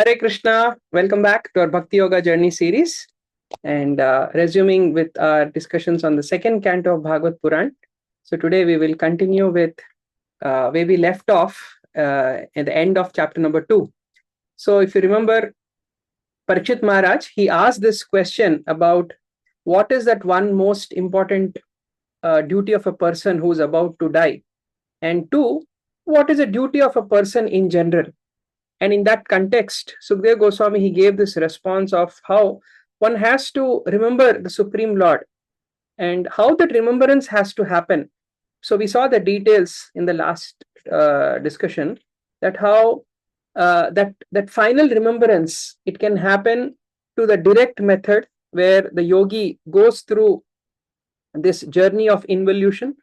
Hare Krishna, welcome back to our Bhakti Yoga Journey series and resuming with our discussions on the second canto of Bhagavad Puran. So today we will continue with where we left off at the end of chapter number 2. So if you remember, Parikshit Maharaj, he asked this question about what is that one most important duty of a person who is about to die, and two, what is the duty of a person in general. And in that context, Sukdev Goswami, he gave this response of how one has to remember the Supreme Lord and how that remembrance has to happen. So we saw the details in the last discussion that how that final remembrance, it can happen to the direct method where the yogi goes through this journey of involution,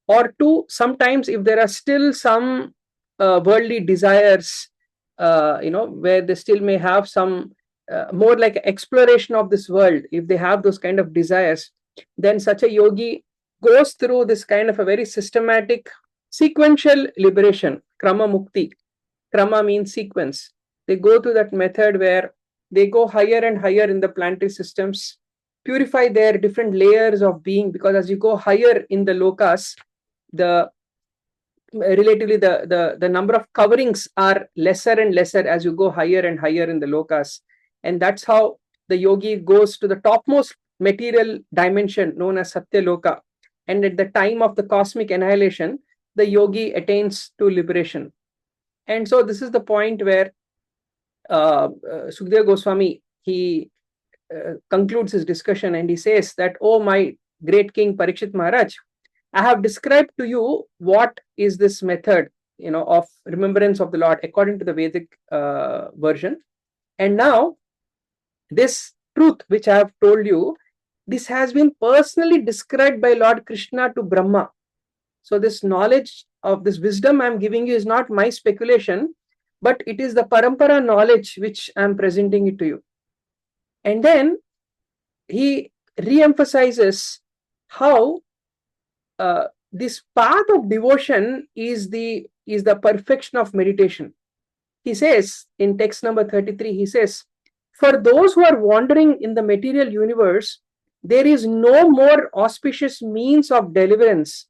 or two, sometimes if there are still some worldly desires, where they still may have some more like exploration of this world, if they have those kind of desires, then such a yogi goes through this kind of a very systematic sequential liberation, krama mukti. Krama means sequence. They go through that method where they go higher and higher in the planetary systems, purify their different layers of being, because as you go higher in the lokas, the relatively the number of coverings are lesser and lesser as you go higher and higher in the lokas. And that's how the yogi goes to the topmost material dimension known as Satya Loka. And at the time of the cosmic annihilation, the yogi attains to liberation. And so this is the point where Sukdev Goswami, he concludes his discussion and he says that, oh my great king Parikshit Maharaj, I have described to you what is this method, of remembrance of the Lord according to the Vedic version. And now this truth which I have told you, this has been personally described by Lord Krishna to Brahma. So this knowledge of this wisdom I am giving you is not my speculation, but it is the parampara knowledge which I am presenting it to you. And then he re-emphasizes how this path of devotion is the perfection of meditation. He says in text number 33, he says, for those who are wandering in the material universe, there is no more auspicious means of deliverance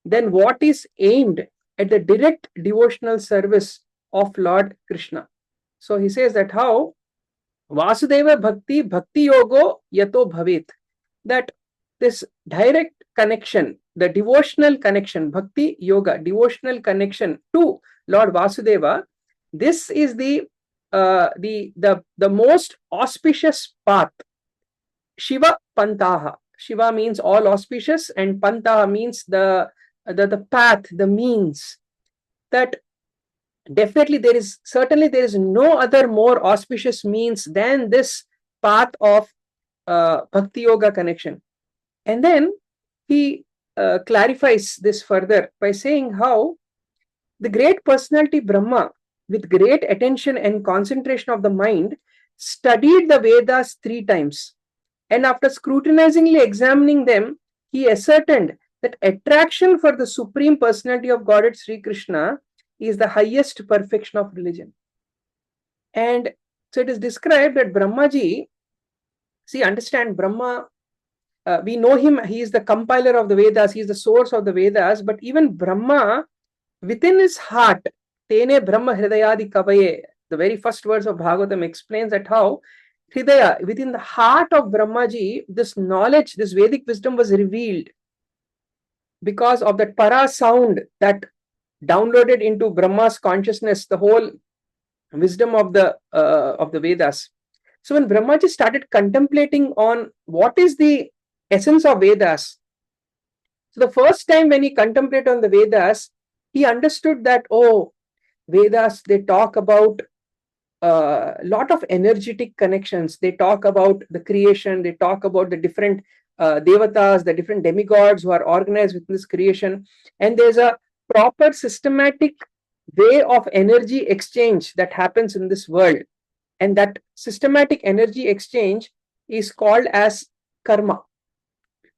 than what is aimed at the direct devotional service of Lord Krishna. So he says that how Vasudeva Bhakti Bhakti Yogo Yato Bhavit, that this direct connection, the devotional connection, Bhakti Yoga, devotional connection to Lord Vasudeva, this is the most auspicious path. Shiva Pantaha. Shiva means all auspicious, and Pantaha means the path, the means. That definitely there is no other more auspicious means than this path of Bhakti Yoga connection. And then he clarifies this further by saying how the great personality Brahma, with great attention and concentration of the mind, studied the Vedas 3 times. And after scrutinizingly examining them, he ascertained that attraction for the Supreme Personality of Godhead Sri Krishna is the highest perfection of religion. And so it is described that Brahmaji, see, understand Brahma, we know him, he is the compiler of the Vedas, he is the source of the Vedas, but even Brahma, within his heart, Tene Brahma Hridayadi Kavaye, the very first verse of Bhagavatam explains that how Hridaya, within the heart of Brahmaji, this knowledge, this Vedic wisdom was revealed because of that para sound that downloaded into Brahma's consciousness, the whole wisdom of the Vedas. So when Brahmaji started contemplating on what is the essence of Vedas, so the first time when he contemplated on the Vedas, he understood that, oh, Vedas, they talk about a lot of energetic connections. They talk about the creation, they talk about the different devatas, the different demigods who are organized within this creation. And there's a proper systematic way of energy exchange that happens in this world. And that systematic energy exchange is called as karma.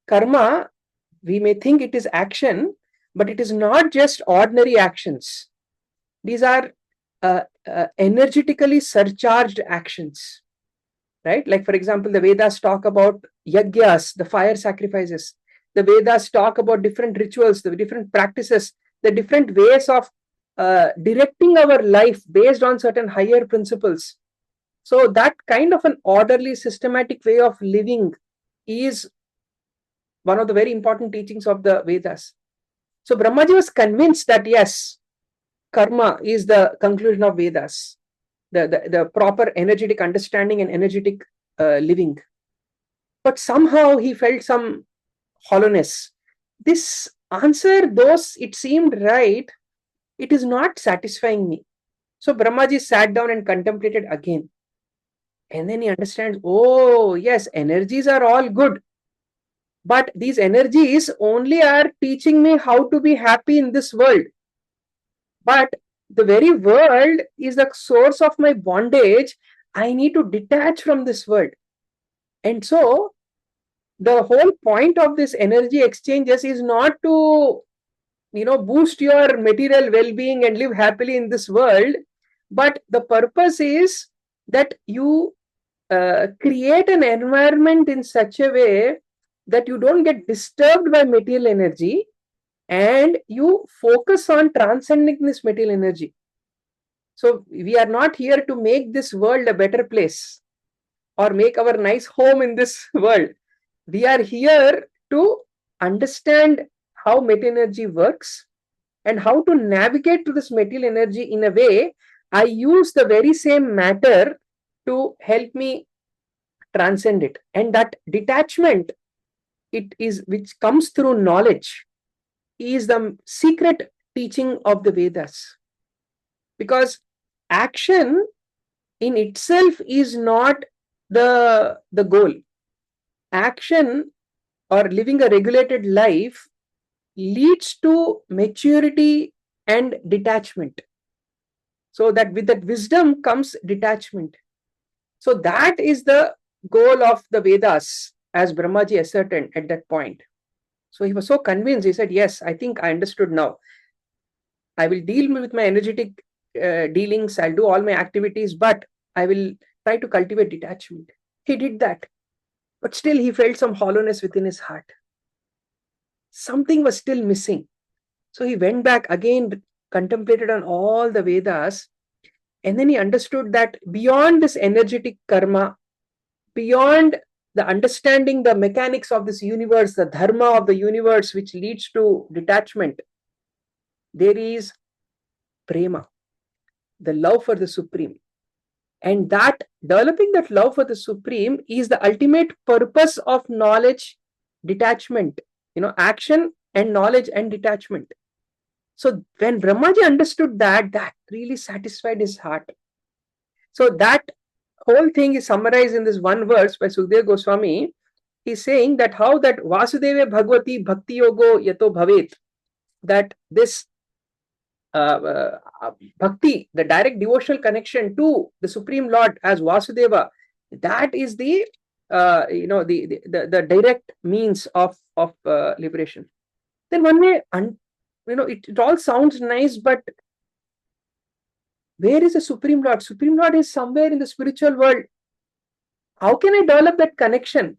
Karma, we may think it is action, but it is not just ordinary actions. These are energetically surcharged actions, right? Like, for example, the Vedas talk about yagyas, the fire sacrifices. The Vedas talk about different rituals, the different practices, the different ways of directing our life based on certain higher principles. So that kind of an orderly, systematic way of living is one of the very important teachings of the Vedas. So Brahmaji was convinced that yes, karma is the conclusion of Vedas, the proper energetic understanding and energetic living. But somehow he felt some hollowness. This answer, though it seemed right, it is not satisfying me. So Brahmaji sat down and contemplated again. And then he understands, oh, yes, energies are all good. But these energies only are teaching me how to be happy in this world. But the very world is the source of my bondage. I need to detach from this world. And so the whole point of this energy exchanges is not to, boost your material well-being and live happily in this world. But the purpose is that you create an environment in such a way that you don't get disturbed by material energy and you focus on transcending this material energy. So we are not here to make this world a better place or make our nice home in this world. We are here to understand how material energy works and how to navigate to this material energy in a way I use the very same matter to help me transcend it. And that detachment, which comes through knowledge, is the secret teaching of the Vedas. Because action in itself is not the goal. Action or living a regulated life leads to maturity and detachment. So that with that wisdom comes detachment. So that is the goal of the Vedas, as Brahmaji ascertained at that point. So he was so convinced, he said, yes, I think I understood now. I will deal with my energetic dealings, I'll do all my activities, but I will try to cultivate detachment. He did that. But still he felt some hollowness within his heart. Something was still missing. So he went back again, contemplated on all the Vedas, and then he understood that beyond this energetic karma, beyond the understanding the mechanics of this universe, the dharma of the universe, which leads to detachment, there is prema, the love for the Supreme. And that developing that love for the Supreme is the ultimate purpose of knowledge, detachment, action and knowledge and detachment. So when Brahmaji understood that, that really satisfied his heart. So that whole thing is summarized in this one verse by Sukadeva Goswami. He's saying that how that Vasudeva Bhagavati Bhakti Yogo Yato Bhavet, that this bhakti, the direct devotional connection to the Supreme Lord as Vasudeva, that is the the direct means of liberation. Then one may, it all sounds nice, but where is the Supreme Lord? Supreme Lord is somewhere in the spiritual world. How can I develop that connection?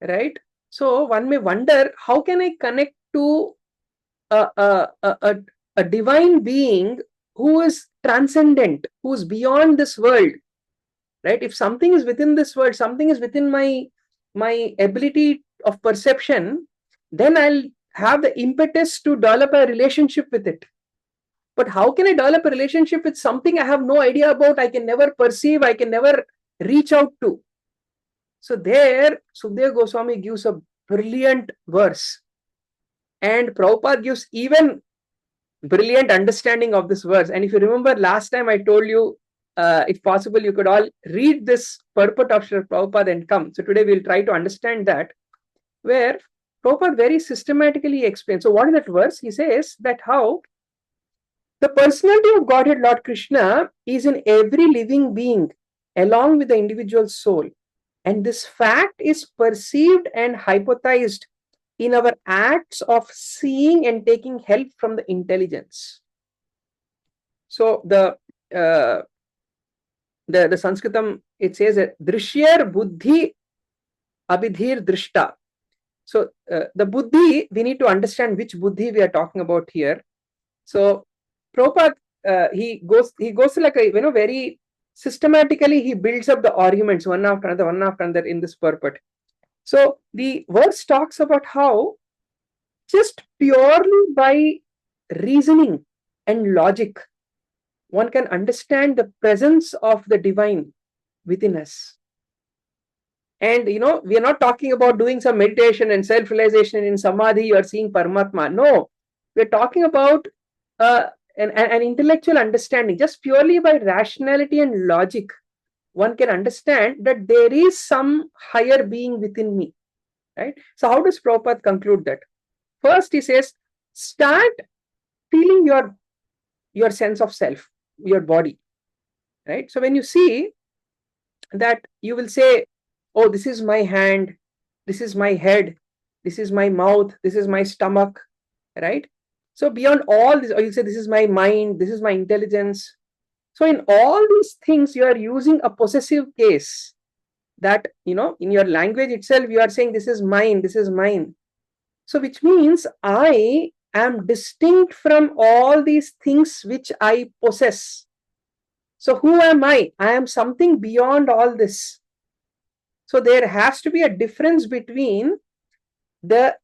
Right? So one may wonder, how can I connect to a divine being who is transcendent, who is beyond this world? Right? If something is within this world, something is within my ability of perception, then I'll have the impetus to develop a relationship with it. But how can I develop a relationship with something I have no idea about, I can never perceive, I can never reach out to? So there, Sukadeva Goswami gives a brilliant verse. And Prabhupada gives even brilliant understanding of this verse. And if you remember last time I told you, if possible, you could all read this purport of Srila Prabhupada and come. So today we'll try to understand that, where Prabhupada very systematically explains. So what is that verse? He says that how the personality of Godhead Lord Krishna is in every living being along with the individual soul. And this fact is perceived and hypothesized in our acts of seeing and taking help from the intelligence. So the uh, the Sanskritam, it says that Drishyar Buddhi Abhidhir Drishta. So the Buddhi, we need to understand which Buddhi we are talking about here. So Prabhupada, he goes to like a, very systematically he builds up the arguments one after another in this purport. So the verse talks about how just purely by reasoning and logic, one can understand the presence of the divine within us. And we are not talking about doing some meditation and self-realization in samadhi or seeing Paramatma. No, we're talking about an intellectual understanding. Just purely by rationality and logic, one can understand that there is some higher being within me. Right? So how does Prabhupada conclude that? First, he says, start feeling your sense of self, your body. Right? So when you see that, you will say, oh, this is my hand, this is my head, this is my mouth, this is my stomach, right? So beyond all this, or you say, this is my mind, this is my intelligence. So in all these things, you are using a possessive case that, in your language itself, you are saying, this is mine, this is mine. So which means I am distinct from all these things which I possess. So who am I? I am something beyond all this. So there has to be a difference between the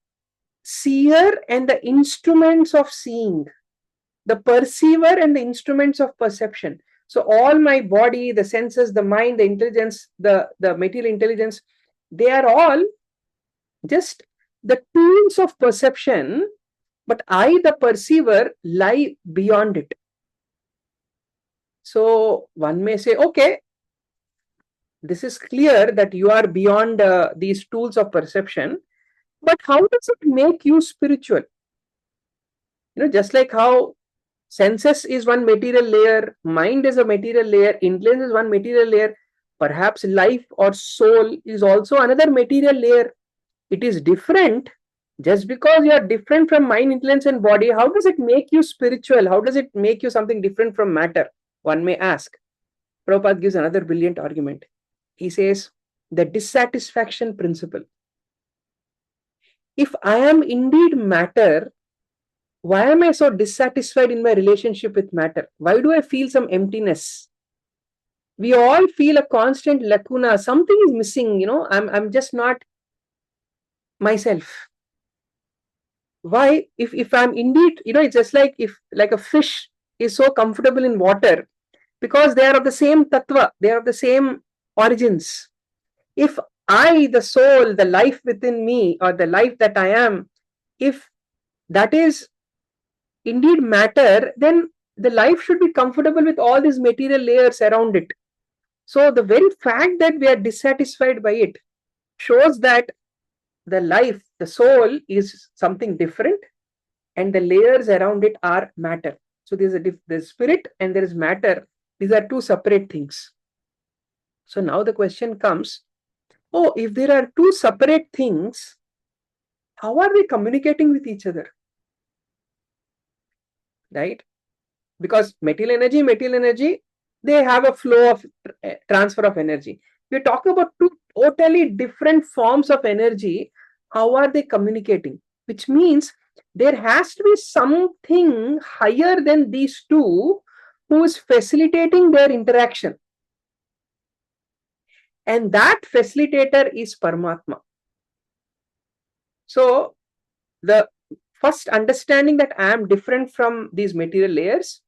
seer and the instruments of seeing, the perceiver and the instruments of perception. So all my body, the senses, the mind, the intelligence, the material intelligence, they are all just the tools of perception, but I, the perceiver, lie beyond it. So one may say, okay, this is clear that you are beyond these tools of perception, but how does it make you spiritual? Just like how senses is one material layer, mind is a material layer, intelligence is one material layer, perhaps life or soul is also another material layer. It is different. Just because you are different from mind, intelligence and body, how does it make you spiritual? How does it make you something different from matter? One may ask. Prabhupada gives another brilliant argument. He says, the dissatisfaction principle. If I am indeed matter, why am I so dissatisfied in my relationship with matter? Why do I feel some emptiness? We all feel a constant lacuna. Something is missing, I'm just not myself. Why? If I'm indeed, it's just like if like a fish is so comfortable in water because they are of the same tattva, they are of the same origins. If I, the soul, the life within me, or the life that I am, if that is indeed matter, then the life should be comfortable with all these material layers around it. So the very fact that we are dissatisfied by it shows that the life, the soul, is something different, and the layers around it are matter. So there's spirit and there is matter. These are two separate things. So now the question comes, oh, if there are two separate things, how are they communicating with each other? Right? Because material energy, they have a flow of transfer of energy. We're talking about two totally different forms of energy. How are they communicating? Which means there has to be something higher than these two who is facilitating their interaction. And that facilitator is Paramatma. So the first understanding that I am different from these material layers,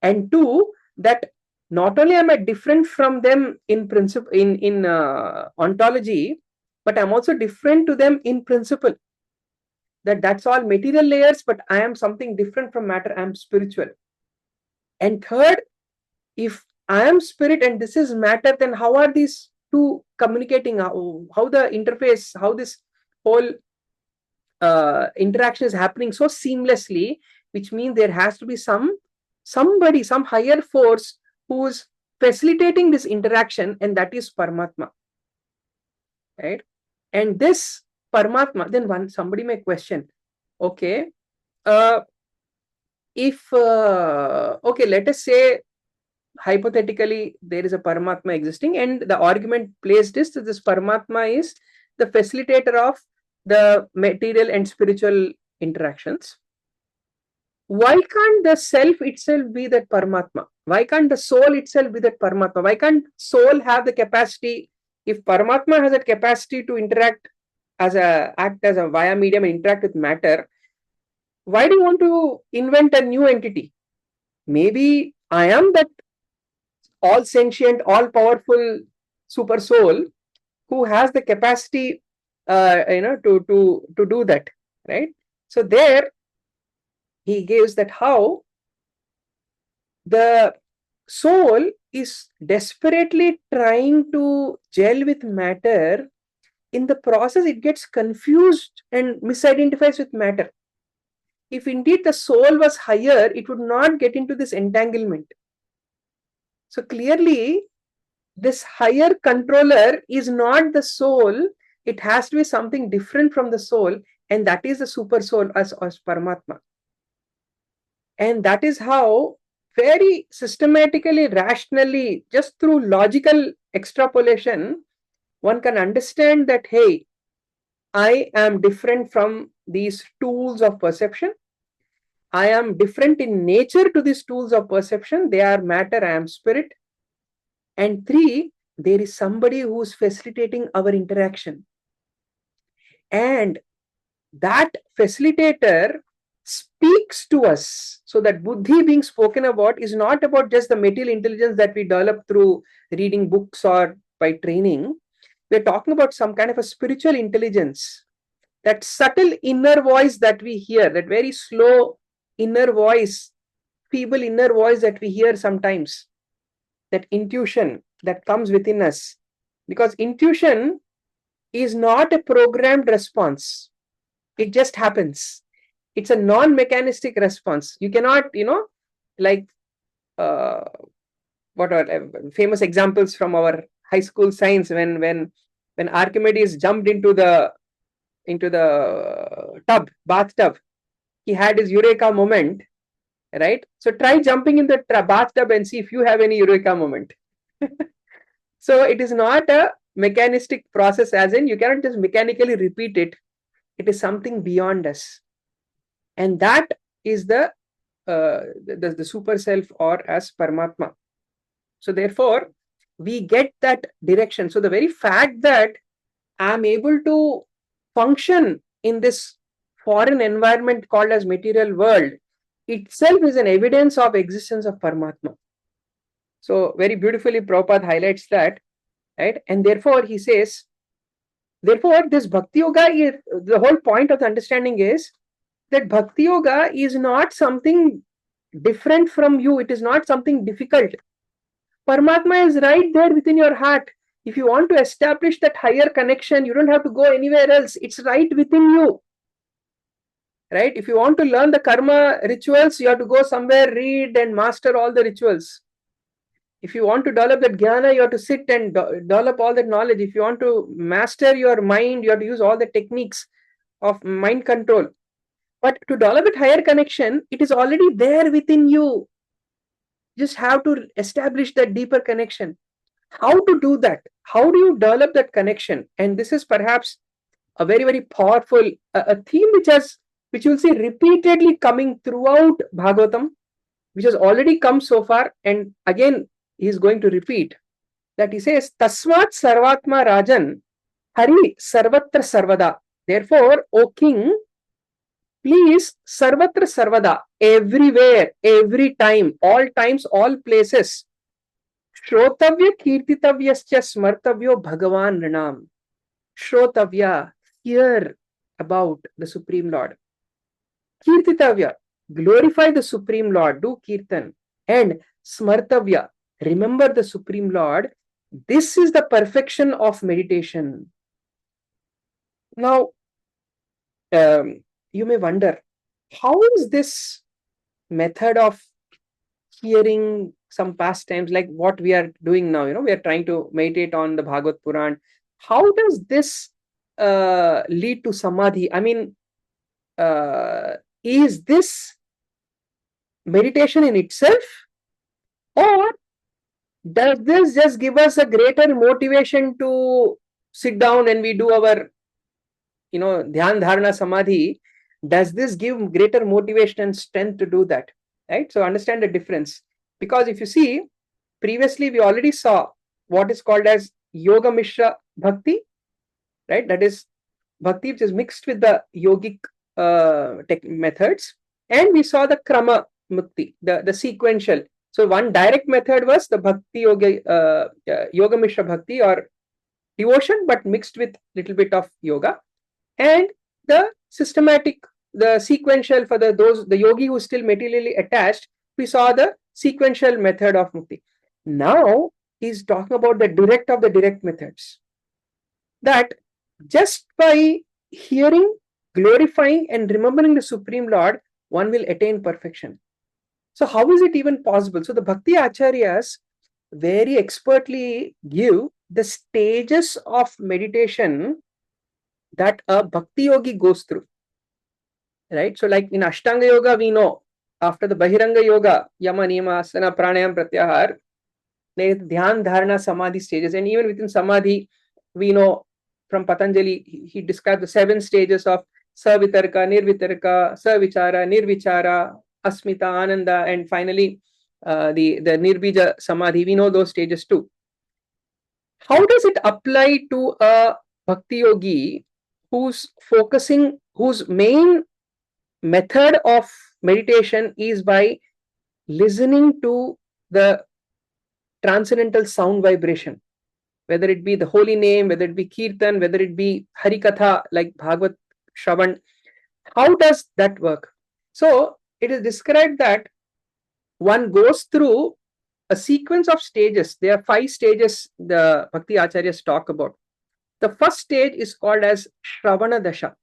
and two, that not only am I different from them in principle, in ontology, but I'm also different to them in principle. That's all material layers, but I am something different from matter. I am spiritual. And third, if I am spirit and this is matter, then how are these two communicating? How the interface, how this whole interaction is happening so seamlessly, which means there has to be somebody, some higher force who's facilitating this interaction, and that is Paramatma. Right? And this Paramatma, then somebody may question, okay, okay, let us say hypothetically there is a Paramatma existing, and the argument placed is that this Paramatma is the facilitator of the material and spiritual interactions. Why can't the self itself be that Paramatma? Why can't the soul itself be that Paramatma? Why can't soul have the capacity? If Paramatma has that capacity to act as a via medium and interact with matter, why do you want to invent a new entity? Maybe I am that all sentient, all powerful super soul who has the capacity, to do that, right? So there he gives that how the soul is desperately trying to gel with matter. In the process, it gets confused and misidentifies with matter. If indeed the soul was higher, it would not get into this entanglement. So clearly, this higher controller is not the soul. It has to be something different from the soul, and that is the super soul as Paramatma. And that is how very systematically, rationally, just through logical extrapolation, one can understand that, hey, I am different from these tools of perception. I am different in nature to these tools of perception. They are matter, I am spirit. And 3, there is somebody who is facilitating our interaction. And that facilitator speaks to us. So that buddhi being spoken about is not about just the material intelligence that we develop through reading books or by training. We're talking about some kind of a spiritual intelligence. That subtle inner voice that we hear, that very slow inner voice, feeble inner voice that we hear sometimes, that intuition that comes within us. Because intuition is not a programmed response. It just happens. It's a non-mechanistic response. You cannot, like what are famous examples from our high school science when Archimedes jumped into the bathtub, he had his eureka moment, right? So try jumping in the bathtub and see if you have any eureka moment. So it is not a mechanistic process, as in you cannot just mechanically repeat it. It is something beyond us, and that is the super self, or as Paramatma. So therefore, we get that direction. So the very fact that I am able to function in this foreign environment called as material world itself is an evidence of existence of Paramatma. So very beautifully Prabhupada highlights that, right? And therefore he says, therefore this Bhakti Yoga, the whole point of the understanding is that Bhakti Yoga is not something different from you. It is not something difficult. Paramatma is right there within your heart. If you want to establish that higher connection, you don't have to go anywhere else. It's right within you. Right? If you want to learn the karma rituals, you have to go somewhere, read and master all the rituals. If you want to develop that jnana, you have to sit and develop all that knowledge. If you want to master your mind, you have to use all the techniques of mind control. But to develop that higher connection, it is already there within you. You just have to establish that deeper connection. How to do that? How do you develop that connection? And this is perhaps a very, very powerful a theme which you'll see repeatedly coming throughout Bhagavatam, which has already come so far, and again he is going to repeat that. He says, Tasmat Sarvatma Rajan Hari Sarvatra Sarvada. Therefore, O king, please Sarvatra Sarvada, everywhere, every time, all times, all places, Shrotavya Kirtitavyascha Smartavyo Bhagavan Rinam. Shrotavya, hear about the Supreme Lord. Kirtitavya, glorify the Supreme Lord, do Kirtan. And Smartavya, remember the Supreme Lord. This is the perfection of meditation. Now, you may wonder, how is this method of hearing some pastimes like what we are doing now? We are trying to meditate on the Bhagavad Puran. How does this lead to samadhi? I mean, is this meditation in itself, or Does this just give us a greater motivation to sit down and we do our, dhyan dharana samadhi? Does this give greater motivation and strength to do that? Right? So understand the difference. Because if you see, previously we already saw what is called as yoga mishra bhakti, right? That is bhakti which is mixed with the yogic methods, and we saw the krama mukti, the sequential. So one direct method was the bhakti yoga mishra bhakti, or devotion but mixed with little bit of yoga, and the systematic, the sequential for the yogi who is still materially attached. We saw the sequential method of mukti. Now he's talking about the direct of the direct methods, that just by hearing, glorifying and remembering the Supreme Lord, one will attain perfection. So how is it even possible? So the Bhakti Acharyas very expertly give the stages of meditation that a Bhakti Yogi goes through. Right? So like in Ashtanga Yoga, we know after the Bahiranga Yoga, Yama, Niyama, Asana, Pranayam, Pratyahar, Dhyan, Dharana, Samadhi stages. And even within Samadhi, we know from Patanjali, he described the 7 stages of Savitarka, Nirvitarka, Savichara, Nirvichara, Asmita, Ananda, and finally the Nirbija Samadhi. We know those stages too. How does it apply to a Bhakti Yogi whose main method of meditation is by listening to the transcendental sound vibration, whether it be the holy name, whether it be kirtan, whether it be harikatha like Bhagavad Shravan? How does that work? So it is described that one goes through a sequence of stages. There are 5 stages the Bhakti Acharyas talk about. The first stage is called as Shravana Dasha.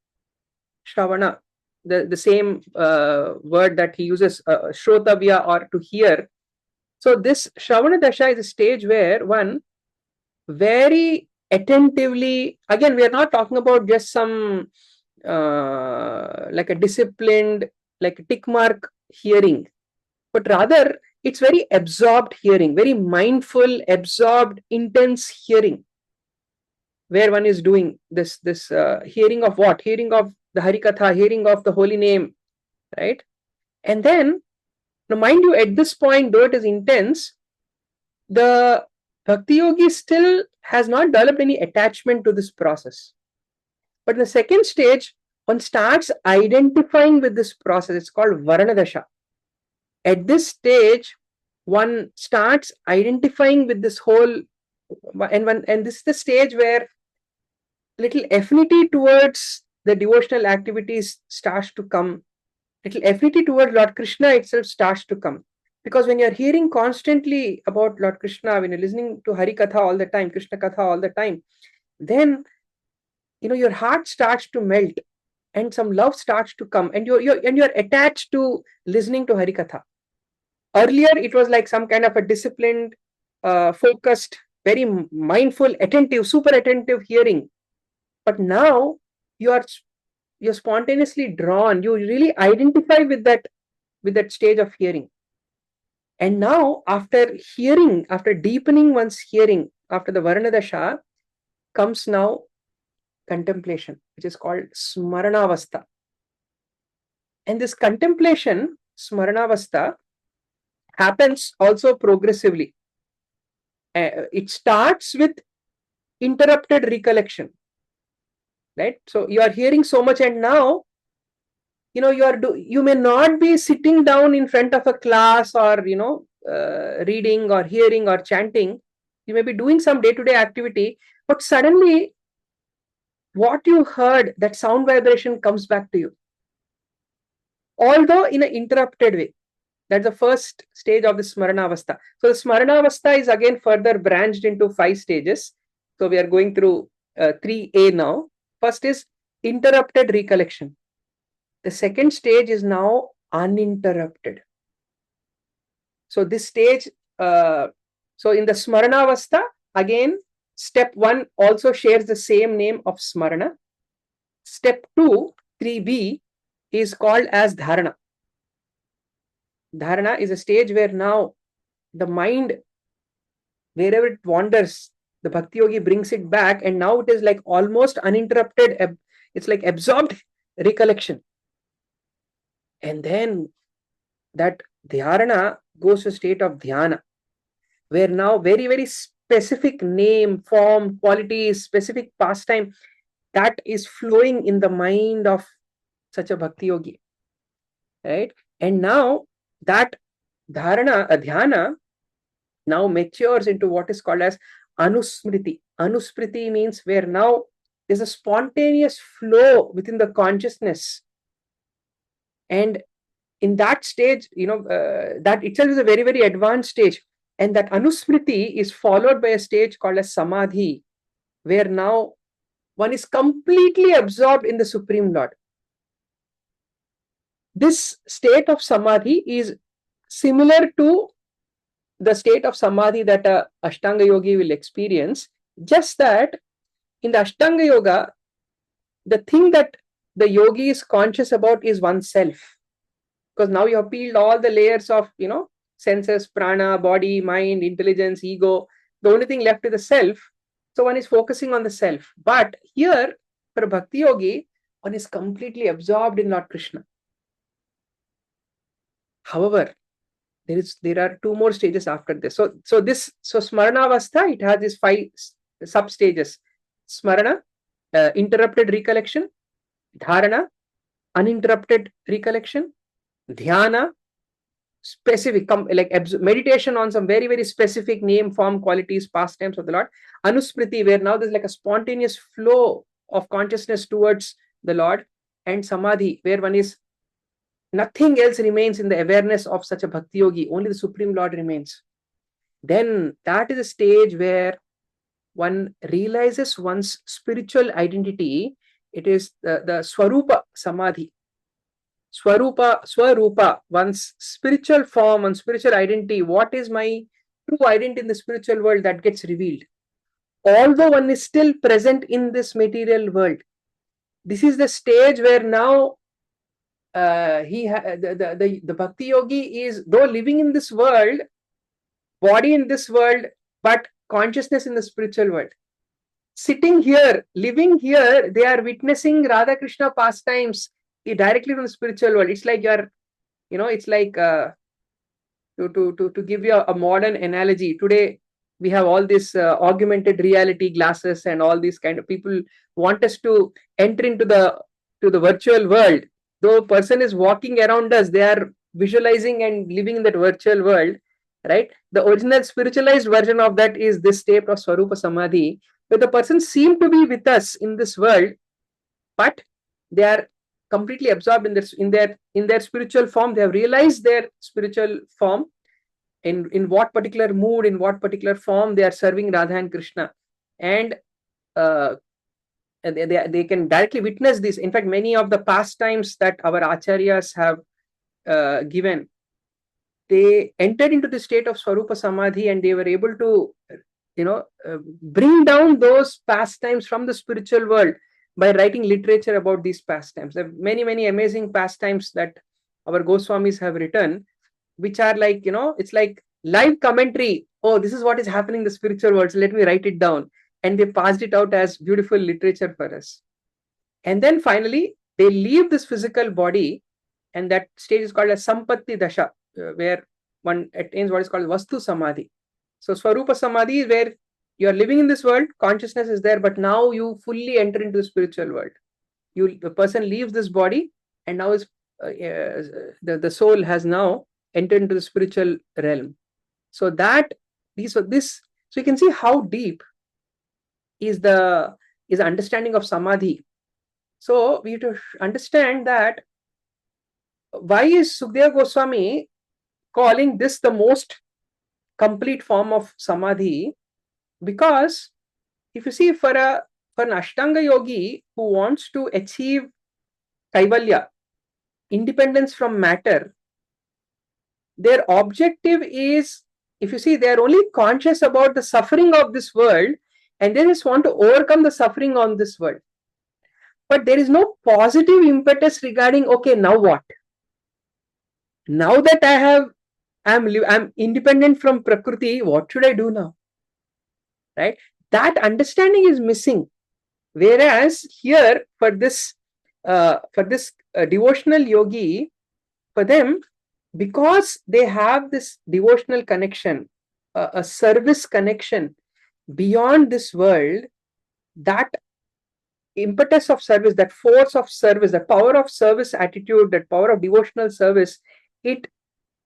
Shravana, the same word that he uses, Shrotavya, or to hear. So this Shravana Dasha is a stage where one very attentively, again, we are not talking about just some like a disciplined, like a tick mark hearing, but rather it's very absorbed hearing, very mindful, absorbed, intense hearing, where one is doing this hearing of what? Hearing of the Harikatha, hearing of the holy name, right? And then, now mind you, at this point, though it is intense, the Bhakti Yogi still has not developed any attachment to this process. But in the second stage, one starts identifying with this process. It's called Varana Dasha. At this stage, one starts identifying with this whole, and this is the stage where little affinity towards the devotional activities starts to come. Little affinity towards Lord Krishna itself starts to come. Because when you're hearing constantly about Lord Krishna, when you're listening to Hari Katha all the time, Krishna Katha all the time, then your heart starts to melt and some love starts to come, and you're attached to listening to Hari Katha. Earlier, it was like some kind of a disciplined, focused, very mindful, attentive, super attentive hearing. But now you're spontaneously drawn. You really identify with that stage of hearing. And now, after deepening one's hearing, after the Varana Dasha, comes now contemplation, which is called Smaranavastha. And this contemplation, Smaranavastha, happens also progressively. It starts with interrupted recollection, right? So you are hearing so much, and now you may not be sitting down in front of a class or reading or hearing or chanting. You may be doing some day-to-day activity, but suddenly what you heard, that sound vibration comes back to you, although in an interrupted way. That's the first stage of the Smaranavastha. So the Smaranavastha is again further branched into 5 stages. So we are going through 3A now. First is interrupted recollection. The second stage is now uninterrupted. So this stage, so in the Smaranavastha, again, step 1 also shares the same name of Smarana. Step 2, 3B, is called as Dharana. Dharana is a stage where now the mind wherever it wanders, the Bhakti Yogi brings it back, and now it is like almost uninterrupted. It's like absorbed recollection. And then that dhyarana goes to a state of dhyana, where now very, very specific name, form, qualities, specific pastime, that is flowing in the mind of such a Bhakti Yogi. Right? And now that dhyana now matures into what is called as anusmriti. Anusmriti means where now there's a spontaneous flow within the consciousness. And in that stage, that itself is a very, very advanced stage. And that anusmriti is followed by a stage called as samadhi, where now one is completely absorbed in the Supreme Lord. This state of samadhi is similar to the state of samadhi that a Ashtanga yogi will experience, just that in the Ashtanga yoga, the thing that the yogi is conscious about is oneself. Because now you have peeled all the layers of, senses, prana, body, mind, intelligence, ego. The only thing left is the self. So one is focusing on the self. But here, for a Bhakti yogi, one is completely absorbed in Lord Krishna. However, there are two more stages after this. So Smaranavastha, it has these 5 sub stages. Smarana, interrupted recollection. Dharana, uninterrupted recollection. Dhyana, specific, like meditation on some very, very specific name, form, qualities, pastimes of the Lord. Anusmriti, where now there's like a spontaneous flow of consciousness towards the Lord. And Samadhi, where one is, nothing else remains in the awareness of such a Bhakti yogi, only the Supreme Lord remains. Then that is a stage where one realizes one's spiritual identity. It is the Swarupa Samadhi. Swarupa, one's spiritual form, one's spiritual identity. What is my true identity in the spiritual world, that gets revealed? Although one is still present in this material world. This is the stage where now the Bhakti yogi is, though living in this world, body in this world, but consciousness in the spiritual world. Sitting here, living here, they are witnessing Radha Krishna pastimes directly from the spiritual world. It's like it's like to give you a modern analogy. Today we have all this augmented reality glasses, and all these kind of people want us to enter into the virtual world. Though a person is walking around us, they are visualizing and living in that virtual world, right? The original spiritualized version of that is this state of Swarupa Samadhi, where the person seems to be with us in this world, but they are completely absorbed in their spiritual form. They have realized their spiritual form, in what particular mood, in what particular form they are serving Radha and Krishna, and they can directly witness this. In fact, many of the pastimes that our acharyas have given, they entered into the state of Swarupa Samadhi, and they were able to bring down those pastimes from the spiritual world by writing literature about these pastimes. There are many, many amazing pastimes that our Goswamis have written, which are like, it's like live commentary. Oh, this is what is happening in the spiritual world, so let me write it down. And they passed it out as beautiful literature for us. And then finally, they leave this physical body, and that stage is called as Sampatti Dasha, where one attains what is called Vastu Samadhi. So Swarupa Samadhi is where you are living in this world, consciousness is there, but now you fully enter into the spiritual world. The person leaves this body, and now is the soul has now entered into the spiritual realm. So you can see how deep is the understanding of Samadhi. So we have to understand that why is Sukadeva Goswami calling this the most complete form of Samadhi? Because if you see, for an Ashtanga yogi who wants to achieve Kaivalya, independence from matter, their objective is, if you see, they are only conscious about the suffering of this world, and they just want to overcome the suffering on this world. But there is no positive impetus regarding, okay, now what? Now that I'm independent from Prakriti, what should I do now? right? That understanding is missing. Whereas here, for this devotional yogi, for them, because they have this devotional connection, a service connection beyond this world, that impetus of service, that force of service, that power of service attitude, that power of devotional service, it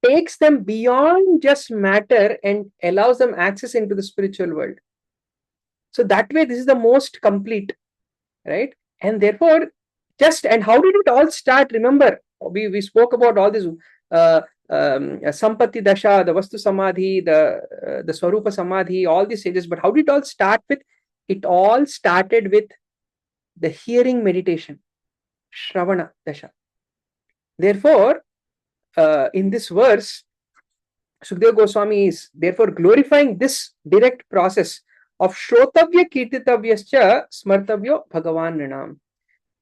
takes them beyond just matter and allows them access into the spiritual world. So that way, this is the most complete, right? And therefore, and how did it all start? Remember, we spoke about all this Sampatti Dasha, the Vastu Samadhi, the Swarupa Samadhi, all these stages. But how did it all start with? It all started with the hearing meditation, Shravana Dasha. Therefore, in this verse, Sukadeva Goswami is therefore glorifying this direct process of Shrotavya Kirtitavyascha Smartavyo Bhagavan Nrinam.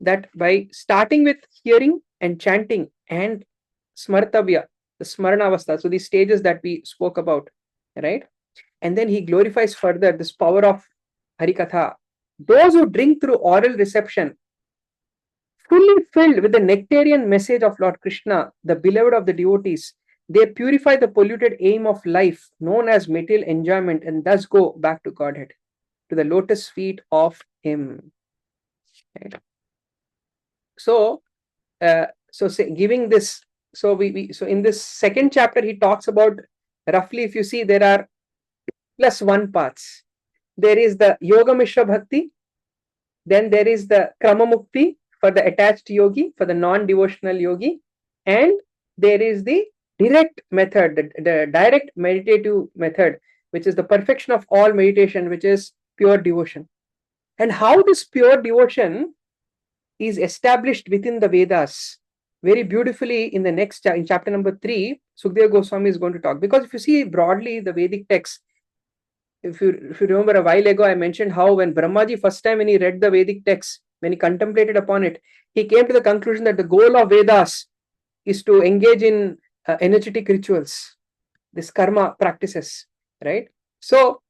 That by starting with hearing and chanting and Smartavya, the Smaranavastha, so these stages that we spoke about, right? And then he glorifies further this power of Harikatha. Those who drink through oral reception, fully filled with the nectarian message of Lord Krishna, the beloved of the devotees, they purify the polluted aim of life known as material enjoyment and thus go back to Godhead, to the lotus feet of Him. Right? So, giving this, so in this second chapter, he talks about roughly, if you see, there are +1 paths. There is the Yoga Mishra Bhakti, then there is the Krama Mukti for the attached yogi, for the non-devotional yogi, and there is the direct method, the direct meditative method, which is the perfection of all meditation, which is pure devotion. And how this pure devotion is established within the Vedas, very beautifully in the next, in chapter number 3, Sukadeva Goswami is going to talk. Because if you see broadly the Vedic text, if you remember a while ago, I mentioned how when Brahmaji first time when he read the Vedic text, when he contemplated upon it, he came to the conclusion that the goal of Vedas is to engage in energetic rituals, this karma practices, right? So,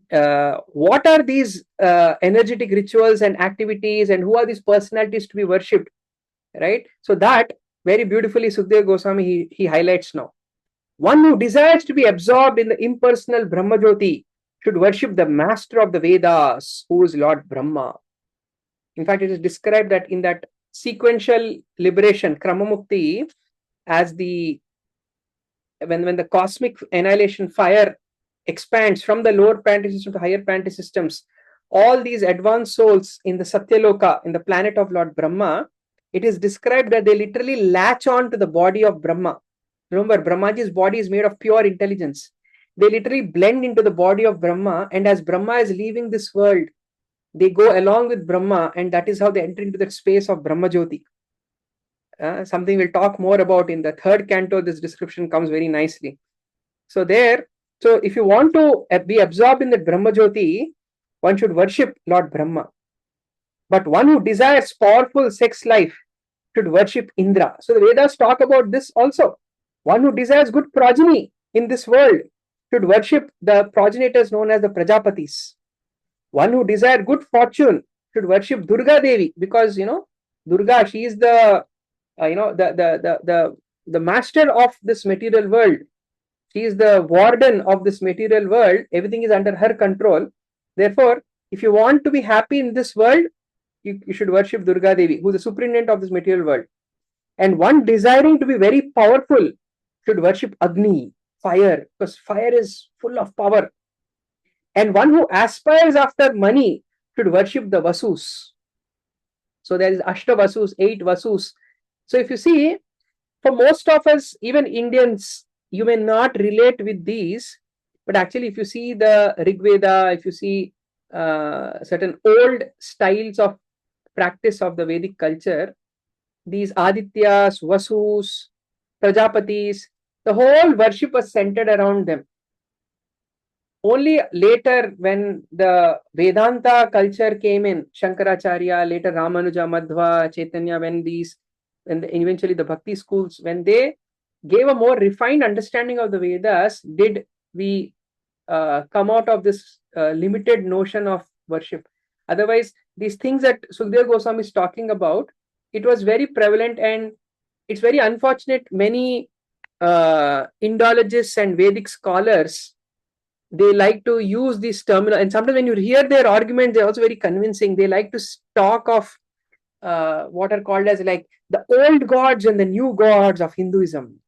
what are these energetic rituals and activities, and who are these personalities to be worshipped, right? So that very beautifully Sukadeva Goswami he highlights now. One who desires to be absorbed in the impersonal Brahmajyoti should worship the master of the Vedas, who is Lord Brahma. In fact, it is described that in that sequential liberation, Kramamukti, as when the cosmic annihilation fire expands from the lower planetary system to higher planetary systems, all these advanced souls in the Satyaloka, in the planet of Lord Brahma, it is described that they literally latch on to the body of Brahma. Remember, Brahmaji's body is made of pure intelligence. They literally blend into the body of Brahma, and as Brahma is leaving this world, they go along with Brahma, and that is how they enter into that space of Brahmajyoti. Something we'll talk more about in the 3rd canto. This description comes very nicely. So if you want to be absorbed in the Brahmajyoti, one should worship Lord Brahma. But one who desires powerful sex life should worship Indra. So the Vedas talk about this also. One who desires good progeny in this world should worship the progenitors known as the Prajapatis. One who desires good fortune should worship Durga Devi, because Durga, she is the the master of this material world. She is the warden of this material world. Everything is under her control. Therefore, if you want to be happy in this world, you should worship Durga Devi, who is the superintendent of this material world. And one desiring to be very powerful should worship Agni, fire, because fire is full of power. And one who aspires after money should worship the Vasus. So there is Ashta Vasus, 8 Vasus. So if you see, for most of us, even Indians, you may not relate with these, but actually if you see the Rig Veda, if you see certain old styles of practice of the Vedic culture, these Adityas, Vasus, Prajapatis, the whole worship was centered around them. Only later, when the Vedanta culture came in, Shankaracharya, later Ramanuja, Madhva, Chaitanya, and eventually the Bhakti schools, when they gave a more refined understanding of the Vedas, did we come out of this limited notion of worship. Otherwise, these things that Sukadeva Goswami is talking about, it was very prevalent, and it's very unfortunate. Many Indologists and Vedic scholars, they like to use this terminal, and sometimes when you hear their arguments, they're also very convincing. They like to talk of what are called as like the old gods and the new gods of Hinduism.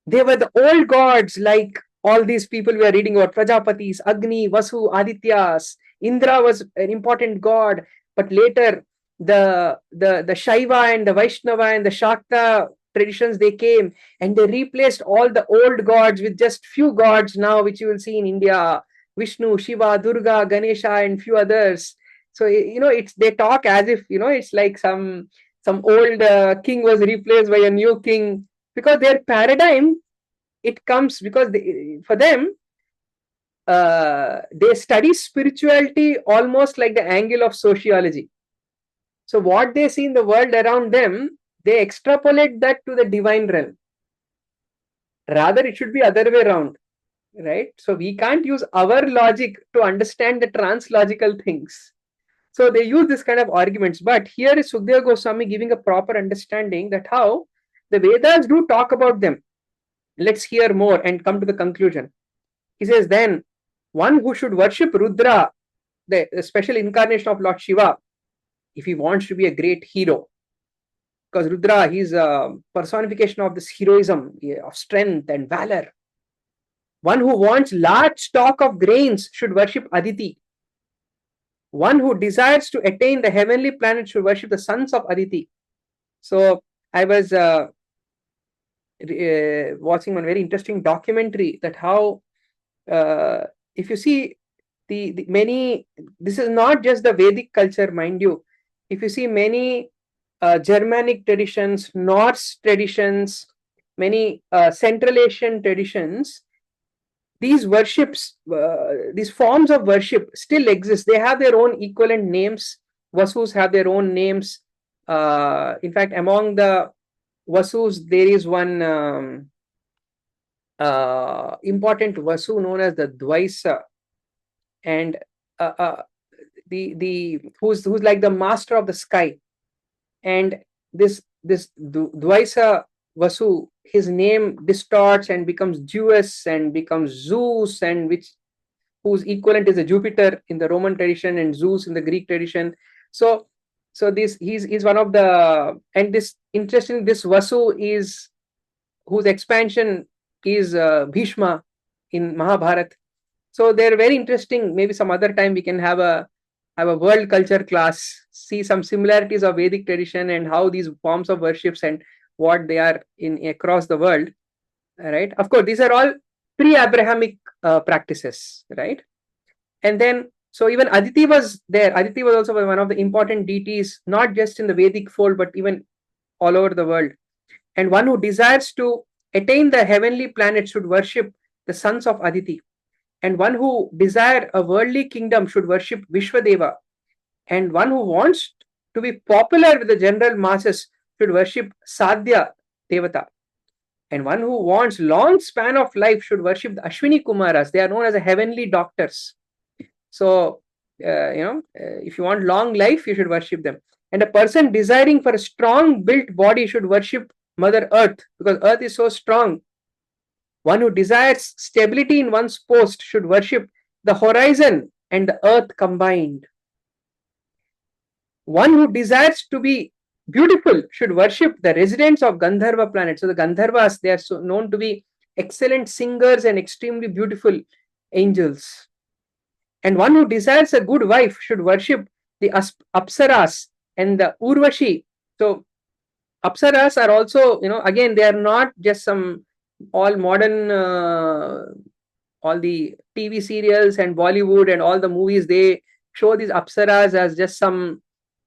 They were the old gods, like all these people we are reading about: Prajapatis, Agni, Vasu, Adityas. Indra was an important god, but later the Shaiva and the Vaishnava and the Shakta traditions, they came and they replaced all the old gods with just few gods now, which you will see in India: Vishnu, Shiva, Durga, Ganesha, and few others. So it's, they talk as if it's like some old king was replaced by a new king, because their paradigm, it comes because for them, they study spirituality almost like the angle of sociology. So what they see in the world around them, they extrapolate that to the divine realm. Rather, it should be other way around, right? So we can't use our logic to understand the translogical things. So they use this kind of arguments. But here is Sukadeva Goswami giving a proper understanding that how the Vedas do talk about them. Let's hear more and come to the conclusion. He says, then one who should worship Rudra, the special incarnation of Lord Shiva, if he wants to be a great hero, because Rudra, he's a personification of this heroism, of strength and valor. One who wants large stock of grains should worship Aditi. One who desires to attain the heavenly planet should worship the sons of Aditi. So I was watching one very interesting documentary that how, if you see the many, this is not just the Vedic culture, mind you. If you see many Germanic traditions, Norse traditions, many Central Asian traditions, these worships, these forms of worship still exist. They have their own equivalent names. Vasus have their own names. In fact, among the Vasus, there is one important Vasu known as the Dvaisa, and who's like the master of the sky. And this Dvaisa Vasu, his name distorts and becomes Zeus and becomes Zeus, and whose equivalent is a Jupiter in the Roman tradition and Zeus in the Greek tradition. So this he's one of the, and this interesting, this Vasu is whose expansion is Bhishma in Mahabharata. So they're very interesting. Maybe some other time we can have a world culture class, see some similarities of Vedic tradition and how these forms of worships and what they are in across the world, right? Of course, these are all pre-Abrahamic practices, right? And then, so even Aditi was there. Aditi was also one of the important deities, not just in the Vedic fold, but even all over the world. And one who desires to attain the heavenly planet should worship the sons of Aditi. And one who desires a worldly kingdom should worship Vishwadeva. And one who wants to be popular with the general masses should worship Sadhya Devata. And one who wants long span of life should worship the Ashwini Kumaras. They are known as the heavenly doctors. So, if you want long life, you should worship them. And a person desiring for a strong built body should worship Mother Earth, because Earth is so strong. One who desires stability in one's post should worship the horizon and the earth combined. One who desires to be beautiful should worship the residents of Gandharva planet. So the Gandharvas, they are so known to be excellent singers and extremely beautiful angels. And one who desires a good wife should worship the Apsaras and the Urvashi. So Apsaras are also, again, they are not just some all modern, all the TV serials and Bollywood and all the movies, they show these Apsaras as just some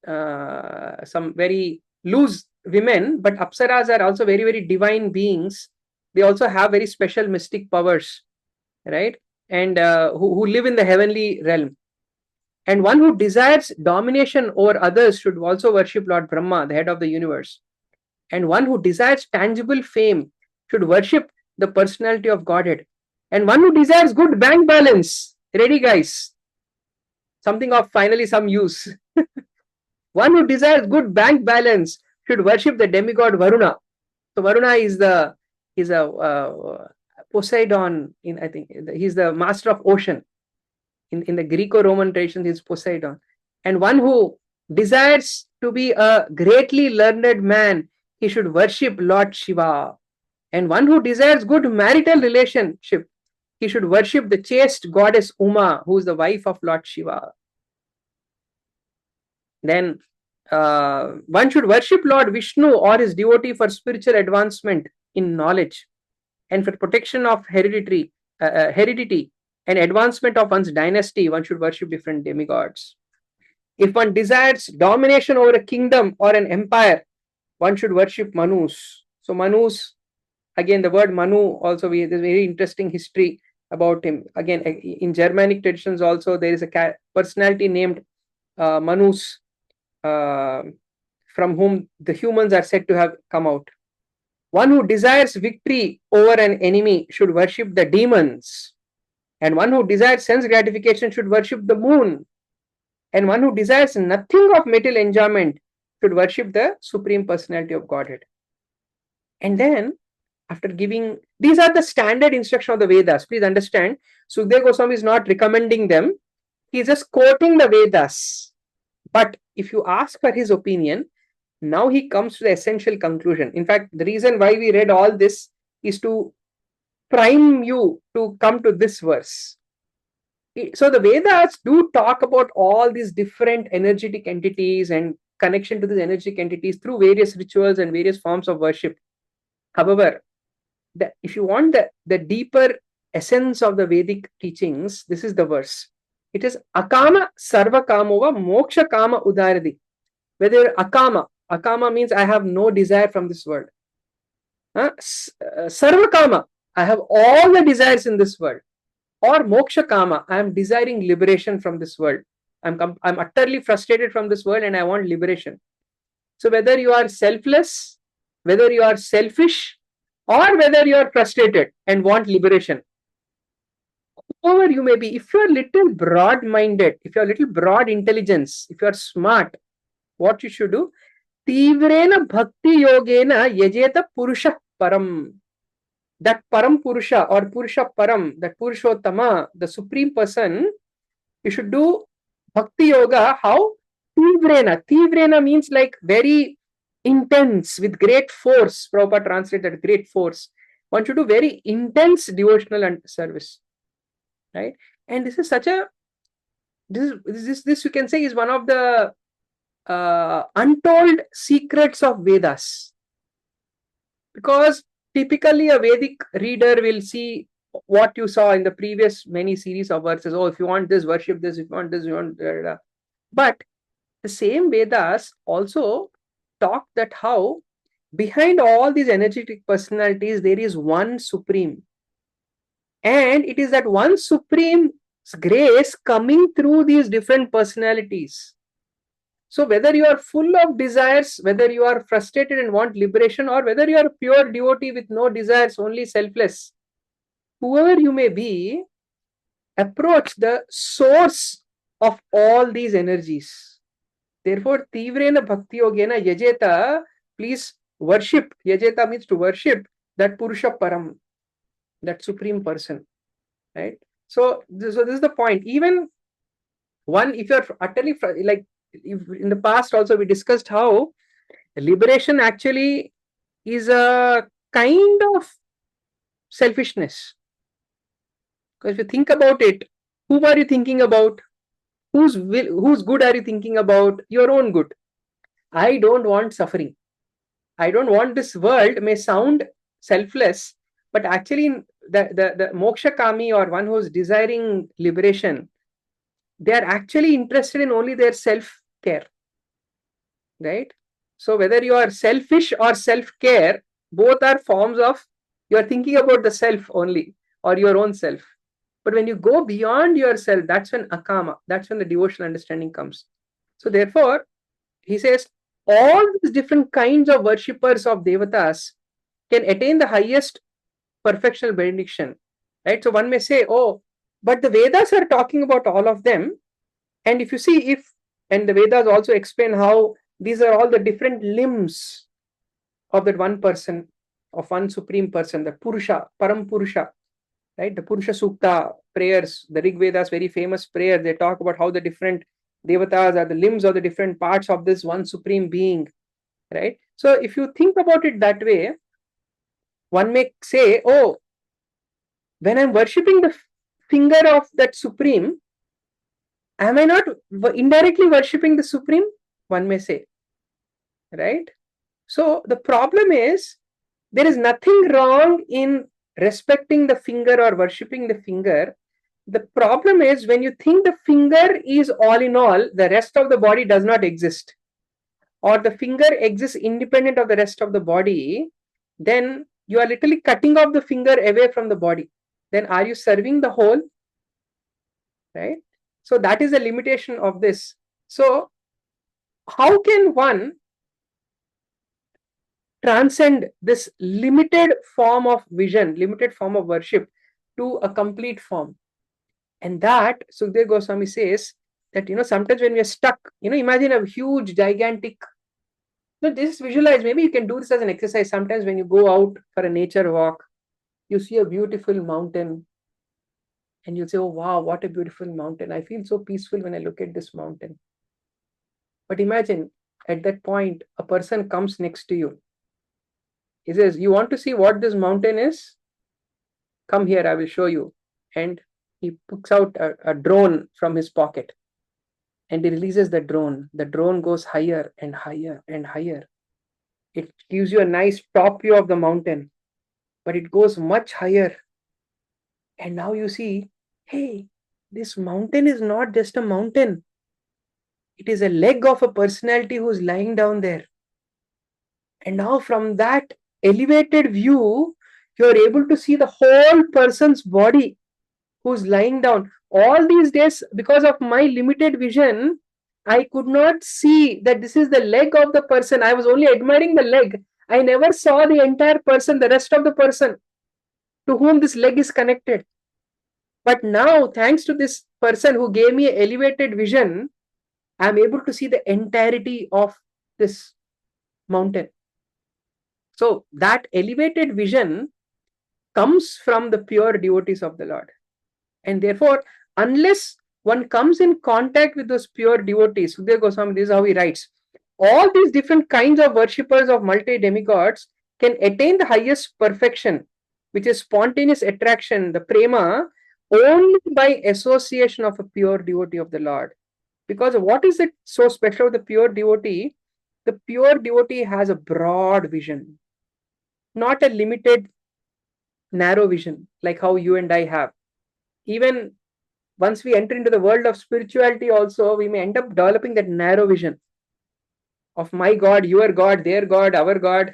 very loose women, but Apsaras are also very, very divine beings. They also have very special mystic powers, right? And who live in the heavenly realm. And one who desires domination over others should also worship Lord Brahma, the head of the universe. And one who desires tangible fame should worship the personality of Godhead. And one who desires good bank balance. Ready, guys? Something of finally some use. One who desires good bank balance should worship the demigod Varuna. So Varuna is a Poseidon. In I think he's the master of ocean. In the Greco-Roman tradition, he's Poseidon. And one who desires to be a greatly learned man, he should worship Lord Shiva. And one who desires good marital relationship, he should worship the chaste goddess Uma, who is the wife of Lord Shiva. Then one should worship Lord Vishnu or his devotee for spiritual advancement in knowledge and for protection of heredity and advancement of one's dynasty. One should worship different demigods. If one desires domination over a kingdom or an empire, one should worship Manus. So Manus, again, the word Manu also, there's a very interesting history about him. Again, in Germanic traditions also, there is a personality named Manus, from whom the humans are said to have come out. One who desires victory over an enemy should worship the demons. And one who desires sense gratification should worship the moon. And one who desires nothing of material enjoyment should worship the Supreme Personality of Godhead. And then, after giving, these are the standard instruction of the Vedas. Please understand, Sukadeva Goswami is not recommending them. He is just quoting the Vedas. But if you ask for his opinion, now he comes to the essential conclusion. In fact, the reason why we read all this is to prime you to come to this verse. So the Vedas do talk about all these different energetic entities and connection to these energetic entities through various rituals and various forms of worship. However, if you want the deeper essence of the Vedic teachings, this is the verse. It is akama sarva kamova moksha kama udaradi. Whether akama means I have no desire from this world. Sarva kama, I have all the desires in this world. Or moksha kama, I am desiring liberation from this world. I'm utterly frustrated from this world and I want liberation. So whether you are selfless, whether you are selfish, or whether you are frustrated and want liberation, whoever you may be, if you are little broad-minded, if you are little broad intelligence, if you are smart, what you should do? Tivrena bhakti yogena yajeta purusha param. That param purusha or purusha param, that purushottama, the supreme person, you should do bhakti yoga. How? Tivrena. Tivrena means like very intense, with great force. Prabhupada translated great force. One should do very intense devotional and service. Right? And this is such a, this you can say is one of the untold secrets of Vedas. Because typically a Vedic reader will see what you saw in the previous many series of verses. Oh, if you want this, worship this. If you want this, you want that. But the same Vedas also talk that how behind all these energetic personalities, there is one supreme. And it is that one supreme grace coming through these different personalities. So whether you are full of desires, whether you are frustrated and want liberation, or whether you are a pure devotee with no desires, only selfless, whoever you may be, approach the source of all these energies. Therefore, Tivrena Bhakti Yogena Yajeta, please worship. Yajeta means to worship that Purusha Param, that supreme person. Right? So this is the point. Even one, if you're utterly, like in the past also we discussed how liberation actually is a kind of selfishness. Because if you think about it, who are you thinking about? Whose good are you thinking about? Your own good. I don't want suffering. I don't want this world may sound selfless, but actually the moksha kami or one who's desiring liberation, they are actually interested in only their self-care. Right? So whether you are selfish or self-care, both are forms of, you are thinking about the self only or your own self. But when you go beyond yourself, that's when akama, that's when the devotional understanding comes. So therefore, he says, all these different kinds of worshippers of devatas can attain the highest perfectional benediction. right? So one may say, oh, but the Vedas are talking about all of them. And if you see, and the Vedas also explain how these are all the different limbs of that one person, of one supreme person, the Purusha, Param Purusha, right? The Purusha Sukta prayers, the Rig Veda's very famous prayer, they talk about how the different devatas are the limbs of the different parts of this one supreme being, right? So if you think about it that way, one may say, oh, when I'm worshipping the finger of that supreme, am I not indirectly worshipping the supreme? One may say, right? So the problem is, there is nothing wrong in respecting the finger or worshipping the finger. The problem is, when you think the finger is all in all, the rest of the body does not exist, or the finger exists independent of the rest of the body, then you are literally cutting off the finger away from the body. Then are you serving the whole? Right? So that is the limitation of this. So how can one transcend this limited form of vision, limited form of worship, to a complete form? And that Sukdev Goswami says that, sometimes when we are stuck, imagine a huge, gigantic, this visualize, maybe you can do this as an exercise. Sometimes when you go out for a nature walk, you see a beautiful mountain and you'll say, oh, wow, what a beautiful mountain. I feel so peaceful when I look at this mountain. But imagine at that point, a person comes next to you. He says, you want to see what this mountain is? Come here, I will show you. And he pulls out a drone from his pocket and he releases the drone. The drone goes higher and higher and higher. It gives you a nice top view of the mountain, but it goes much higher. And now you see, hey, this mountain is not just a mountain. It is a leg of a personality who's lying down there. And now from that elevated view, you're able to see the whole person's body who's lying down. All these days, because of my limited vision, I could not see that this is the leg of the person. I was only admiring the leg. I never saw the entire person, the rest of the person to whom this leg is connected. But now, thanks to this person who gave me elevated vision, I'm able to see the entirety of this mountain. So that elevated vision comes from the pure devotees of the Lord. And therefore, unless one comes in contact with those pure devotees, Sukdev Goswami, this is how he writes, all these different kinds of worshippers of multi-demigods can attain the highest perfection, which is spontaneous attraction, the prema, only by association of a pure devotee of the Lord. Because what is it so special with the pure devotee? The pure devotee has a broad vision, not a limited, narrow vision like how you and I have. Even once we enter into the world of spirituality also, we may end up developing that narrow vision of my God, your God, their God, our God.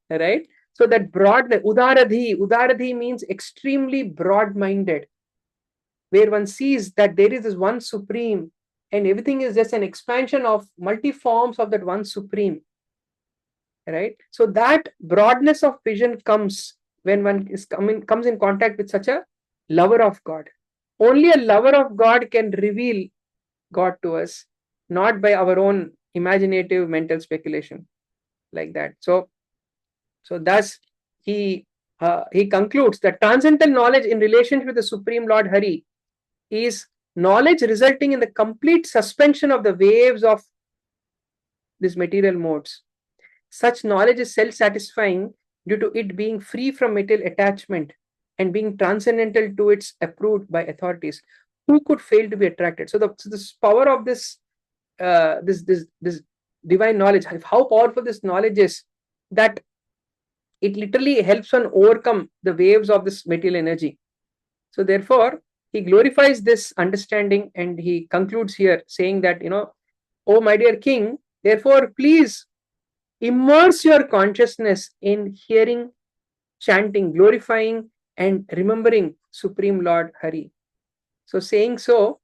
Right? So that broad, udaradhi means extremely broad-minded, where one sees that there is this one supreme and everything is just an expansion of multi-forms of that one supreme. Right? So that broadness of vision comes when one comes in contact with such a lover of God. Only a lover of God can reveal God to us, not by our own imaginative mental speculation like that. So thus he concludes that transcendental knowledge in relationship with the Supreme Lord Hari is knowledge resulting in the complete suspension of the waves of these material modes. Such knowledge is self-satisfying due to it being free from material attachment and being transcendental to its approved by authorities. Who could fail to be attracted? So this power of this divine knowledge, how powerful this knowledge is, that it literally helps one overcome the waves of this material energy. So therefore, he glorifies this understanding and he concludes here saying that, oh my dear king, therefore please immerse your consciousness in hearing, chanting, glorifying and remembering Supreme Lord Hari. So saying so,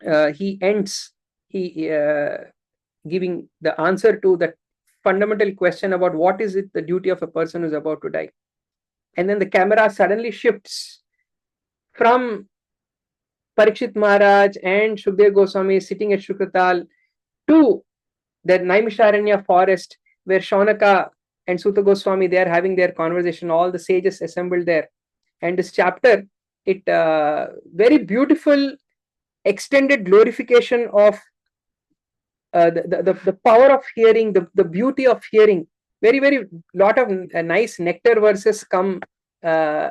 he ends giving the answer to the fundamental question about what is it the duty of a person who is about to die. And then the camera suddenly shifts from Parikshit Maharaj and Shukdev Goswami sitting at Shukratal to the Naimisharanya forest where Shaunaka and Suta Goswami, they are having their conversation, all the sages assembled there. And this chapter, it very beautiful extended glorification of the power of hearing, the beauty of hearing. Very, very lot of nice nectar verses come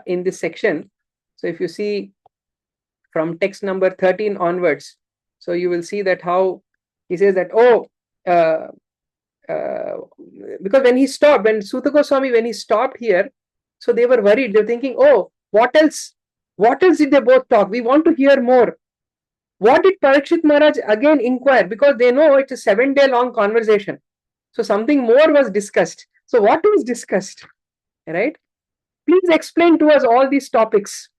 in this section. So if you see from text number 13 onwards, so you will see that how he says that, because when he stopped, when Suta Goswami, when he stopped here, so they were worried. They're thinking, oh, what else? What else did they both talk? We want to hear more. What did Parikshit Maharaj again inquire? Because they know it's a 7-day long conversation. So something more was discussed. So what was discussed? Right? Please explain to us all these topics.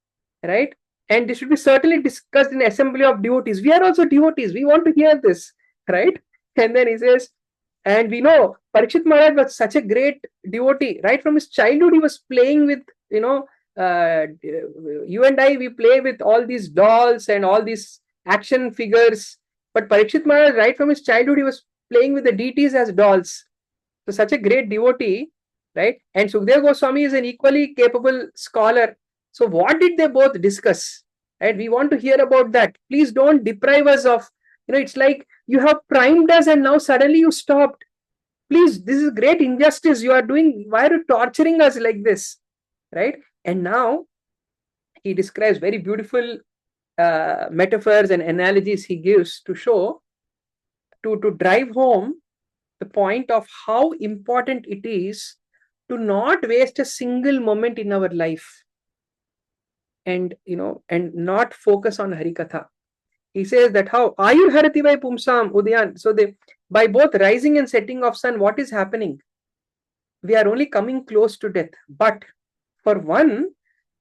Right? And this should be certainly discussed in assembly of devotees. We are also devotees. We want to hear this. Right? And then he says, and we know Parikshit Maharaj was such a great devotee. Right from his childhood, he was playing with, you and I, we play with all these dolls and all these action figures. But Parikshit Maharaj, right from his childhood, he was playing with the deities as dolls. So such a great devotee, right? And Sukdev Goswami is an equally capable scholar. So what did they both discuss? Right? We want to hear about that. Please don't deprive us of, it's like you have primed us and now suddenly you stopped. Please, this is great injustice you are doing. Why are you torturing us like this? Right? And now he describes very beautiful metaphors and analogies he gives to show, to drive home the point of how important it is to not waste a single moment in our life and not focus on Harikatha. He says that how Ayur Harati vai Pumsam Udayan. So by both rising and setting of sun, what is happening? We are only coming close to death. But for one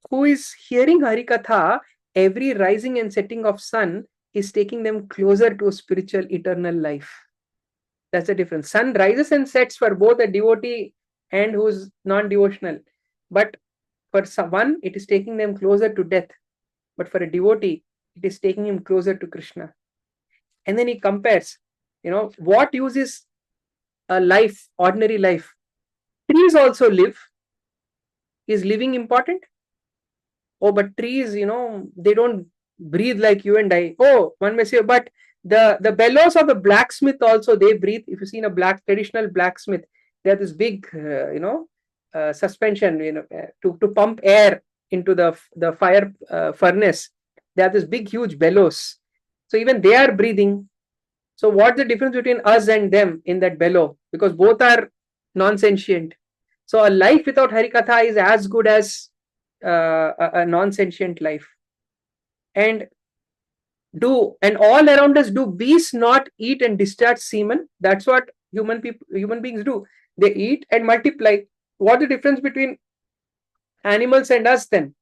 who is hearing Harikatha, every rising and setting of sun is taking them closer to a spiritual eternal life. That's the difference. Sun rises and sets for both a devotee and who's non-devotional. But for one, it is taking them closer to death. But for a devotee, it is taking him closer to Krishna. And then he compares, what use is a life, ordinary life? Trees also live. Is living important? Oh, but trees, they don't breathe like you and I. Oh, one may say, but the bellows of the blacksmith also, they breathe. If you see in a traditional blacksmith, they have this big, suspension, to pump air into the fire furnace. They have this big, huge bellows. So even they are breathing. So what's the difference between us and them in that bellow? Because both are non-sentient. So a life without Harikatha is as good as a non-sentient life. And all around us, do bees not eat and discharge semen? That's what human beings do. They eat and multiply. What's the difference between animals and us then?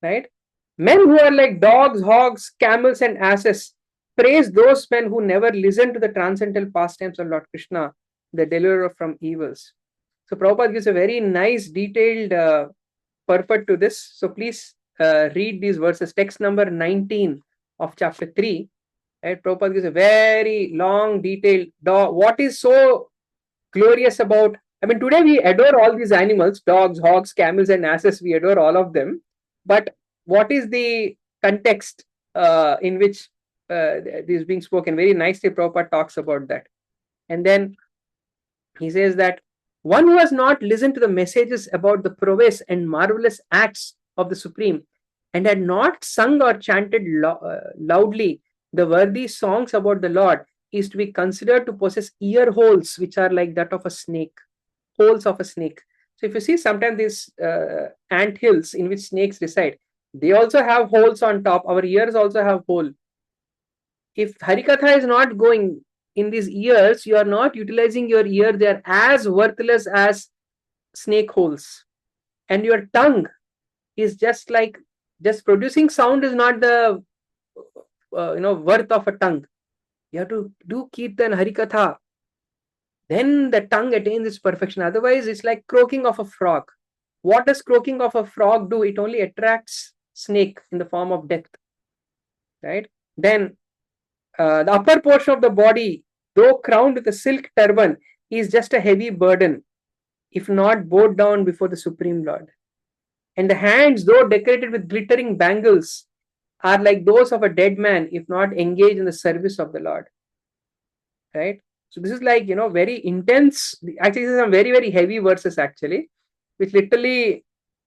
Right? Men who are like dogs, hogs, camels and asses, praise those men who never listen to the transcendental pastimes of Lord Krishna, the deliverer from evils. So Prabhupada gives a very nice detailed purport to this. So please read these verses. Text number 19 of chapter 3. Right? Prabhupada gives a very long, detailed. What is so glorious about, today we adore all these animals, dogs, hogs, camels and asses. We adore all of them. But what is the context in which this is being spoken? Very nicely Prabhupada talks about that. And then he says that one who has not listened to the messages about the prowess and marvelous acts of the Supreme and had not sung or chanted loudly the worthy songs about the Lord is to be considered to possess ear holes which are like that of a snake, holes of a snake. So if you see sometimes these ant hills in which snakes reside, they also have holes on top. Our ears also have hole. If Harikatha is not going in these ears, you are not utilizing your ear. They are as worthless as snake holes. And your tongue is just producing sound is not the worth of a tongue. You have to do Kirtan, Harikatha. Then the tongue attains its perfection. Otherwise, it's like croaking of a frog. What does croaking of a frog do? It only attracts snake in the form of death, right? Then the upper portion of the body, though crowned with a silk turban, is just a heavy burden, if not bowed down before the Supreme Lord. And the hands, though decorated with glittering bangles, are like those of a dead man, if not engaged in the service of the Lord. Right? So this is like, very intense. Actually, these are some very, very heavy verses actually, which literally,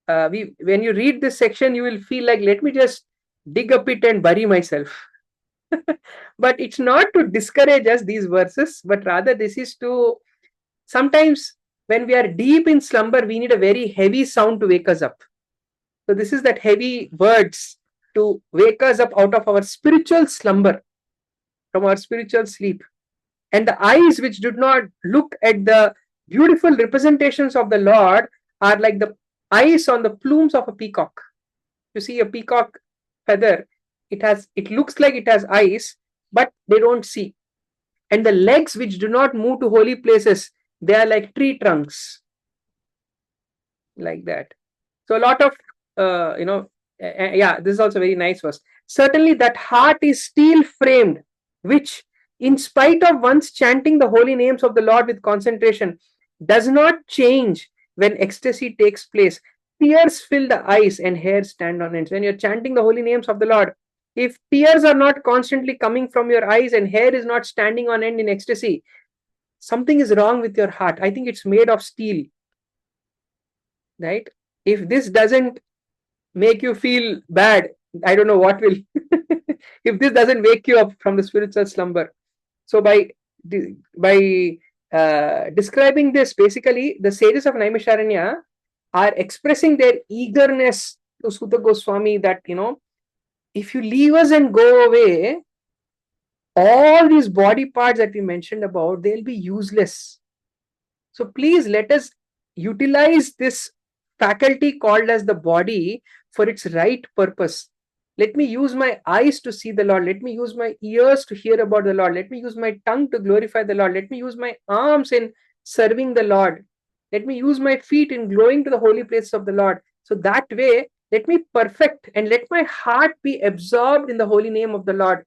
when you read this section, you will feel like, let me just dig a pit and bury myself. But it's not to discourage us, these verses, but rather this is to, sometimes when we are deep in slumber, we need a very heavy sound to wake us up. So this is that heavy words to wake us up out of our spiritual slumber, from our spiritual sleep. And the eyes which do not look at the beautiful representations of the Lord are like the eyes on the plumes of a peacock. You see a peacock feather, it looks like it has eyes, but they don't see. And the legs which do not move to holy places, they are like tree trunks, like that. So a lot of this is also very nice verse. Certainly that heart is steel framed, which in spite of once chanting the holy names of the Lord with concentration, does not change when ecstasy takes place. Tears fill the eyes and hair stand on ends. When you're chanting the holy names of the Lord, if tears are not constantly coming from your eyes and hair is not standing on end in ecstasy, something is wrong with your heart. I think it's made of steel, right? If this doesn't make you feel bad, I don't know what will. If this doesn't wake you up from the spiritual slumber. So by describing this, basically the sages of Naimisharanya are expressing their eagerness to Sutta Goswami that, if you leave us and go away, all these body parts that we mentioned about, they'll be useless. So please let us utilize this faculty called as the body for its right purpose. Let me use my eyes to see the Lord. Let me use my ears to hear about the Lord. Let me use my tongue to glorify the Lord. Let me use my arms in serving the Lord. Let me use my feet in going to the holy place of the Lord. So that way, let me perfect and let my heart be absorbed in the holy name of the Lord.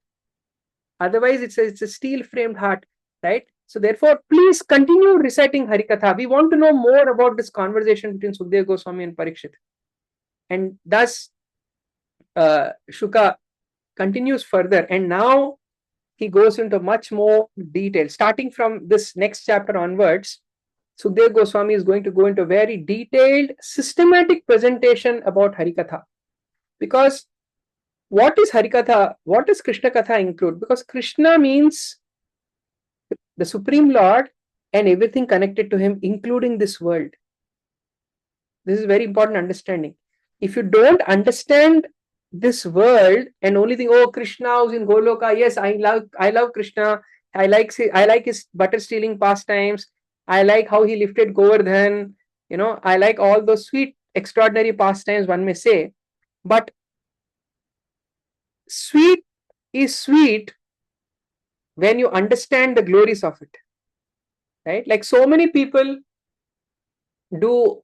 Otherwise, it's a steel-framed heart, right? So therefore, please continue reciting Harikatha. We want to know more about this conversation between Sukadeva Goswami and Parikshit. And thus, Shuka continues further. And now he goes into much more detail. Starting from this next chapter onwards, Sukadeva Goswami is going to go into very detailed, systematic presentation about Harikatha. Because what is Harikatha? What does Krishna Katha include? Because Krishna means the Supreme Lord and everything connected to him, including this world. This is very important understanding. If you don't understand this world and only think, oh, Krishna was in Goloka, yes, I love Krishna, I like his butter stealing pastimes, I like how he lifted Govardhan, I like all those sweet, extraordinary pastimes, one may say. But sweet is sweet when you understand the glories of it, right? Like so many people do,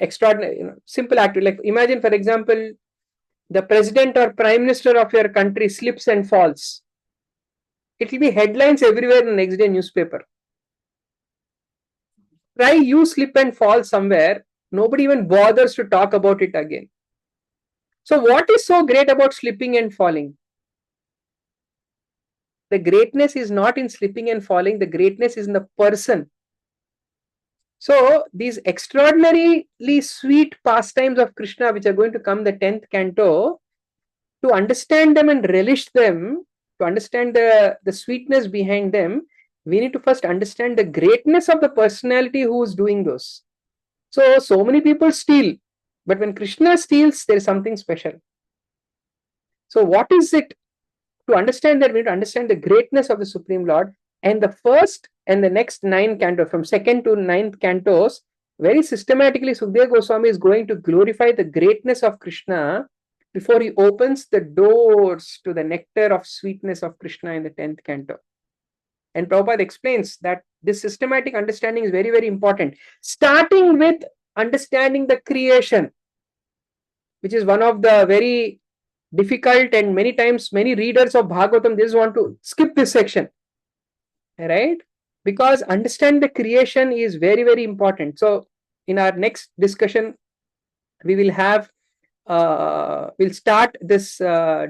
extraordinary, simple activity. Like imagine, for example, the president or prime minister of your country slips and falls. It will be headlines everywhere in the next day newspaper. Try you slip and fall somewhere, nobody even bothers to talk about it again. So what is so great about slipping and falling? The greatness is not in slipping and falling, the greatness is in the person. So these extraordinarily sweet pastimes of Krishna, which are going to come the 10th canto, to understand them and relish them, to understand the sweetness behind them, we need to first understand the greatness of the personality who is doing those. So many people steal, but when Krishna steals, there is something special. So what is it? To understand that, we need to understand the greatness of the Supreme Lord. And the first and the next 9 cantos, from 2nd to 9th cantos, very systematically, Sukadeva Goswami is going to glorify the greatness of Krishna before he opens the doors to the nectar of sweetness of Krishna in the 10th canto. And Prabhupada explains that this systematic understanding is very, very important. Starting with understanding the creation, which is one of the very difficult, and many times many readers of Bhagavatam just want to skip this section, right? Because understand the creation is very, very important. So in our next discussion, we will have we'll start this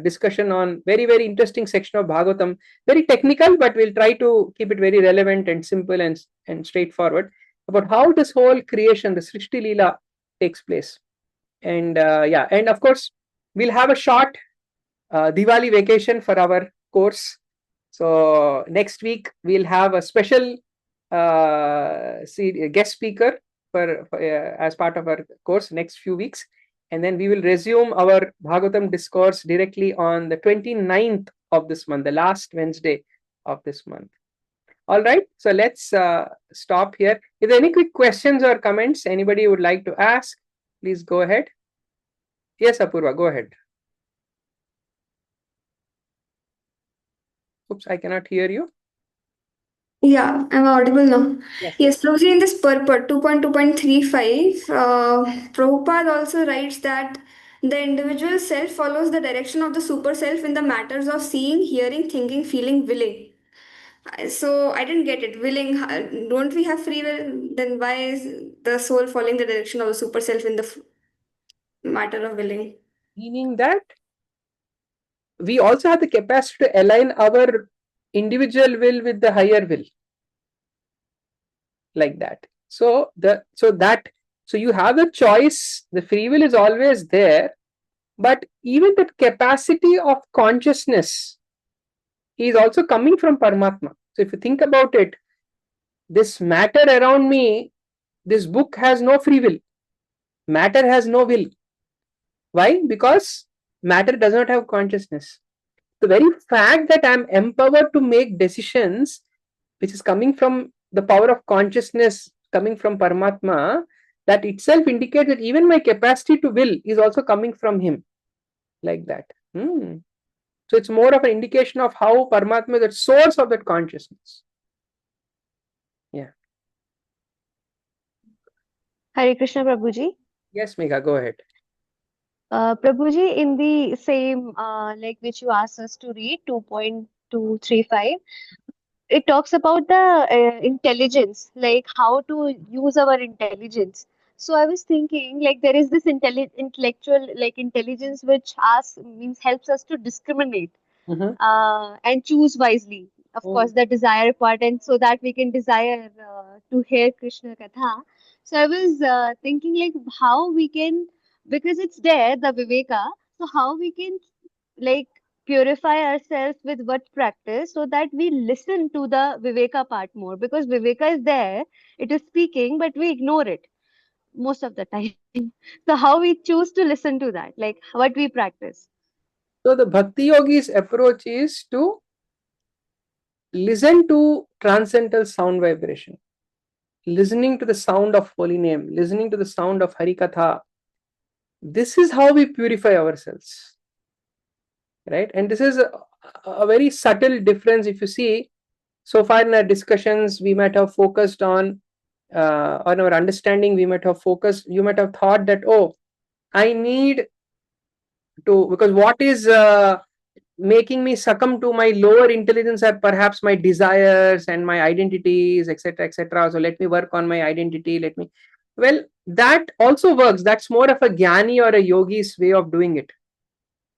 discussion on very, very interesting section of Bhagavatam, very technical, but we'll try to keep it very relevant and simple and straightforward about how this whole creation, the Srishti Lila, takes place. And yeah, and of course we'll have a short Diwali vacation for our course. So next week we'll have a special guest speaker for as part of our course next few weeks, and then we will resume our Bhagavatam discourse directly on the 29th of this month, the last Wednesday of this month. All right, so let's stop here. If there are any quick questions or comments anybody would like to ask, please go ahead. Yes, Apurva, go ahead. Oops, I cannot hear you. Yeah, I'm audible now. Yes. Yes, Prabhuji, in this purport 2.2.35, Prabhupada also writes that the individual self follows the direction of the super self in the matters of seeing, hearing, thinking, feeling, willing. So I didn't get it. Willing, don't we have free will? Then why is the soul following the direction of the super self in the matter of willing? Meaning that we also have the capacity to align our individual will with the higher will, like that. So you have a choice. The free will is always there, but even that capacity of consciousness is also coming from Paramatma. So if you think about it, this matter around me, this book has no free will. Matter has no will. Why? Because matter does not have consciousness. The very fact that I'm empowered to make decisions, which is coming from the power of consciousness, coming from Paramatma, that itself indicates that even my capacity to will is also coming from him, like that. So it's more of an indication of how Paramatma is the source of that consciousness. Yeah. Hare Krishna, Prabhuji. Yes, Megha, go ahead. Prabhuji, in the same, like which you asked us to read, 2.235, it talks about the intelligence, like how to use our intelligence. So I was thinking, like there is this intellectual, like intelligence, which asks means helps us to discriminate and choose wisely. Of course, the desire part, and so that we can desire to hear Krishna Katha. So I was thinking, like how we can, because it's there, the Viveka. So how we can, like, purify ourselves with what practice, so that we listen to the Viveka part more, because Viveka is there, it is speaking, but we ignore it most of the time. So how we choose to listen to that, like what we practice. So the Bhakti Yogi's approach is to listen to transcendental sound vibration, listening to the sound of holy name, listening to the sound of Harikatha. This is how we purify ourselves, right? And this is a very subtle difference. If you see, so far in our discussions, we might have focused on our understanding, we might have focused, you might have thought that, oh, I need to, because what is making me succumb to my lower intelligence are perhaps my desires and my identities, etc., etc. So let me work on my identity. Well, that also works. That's more of a jnani or a yogi's way of doing it.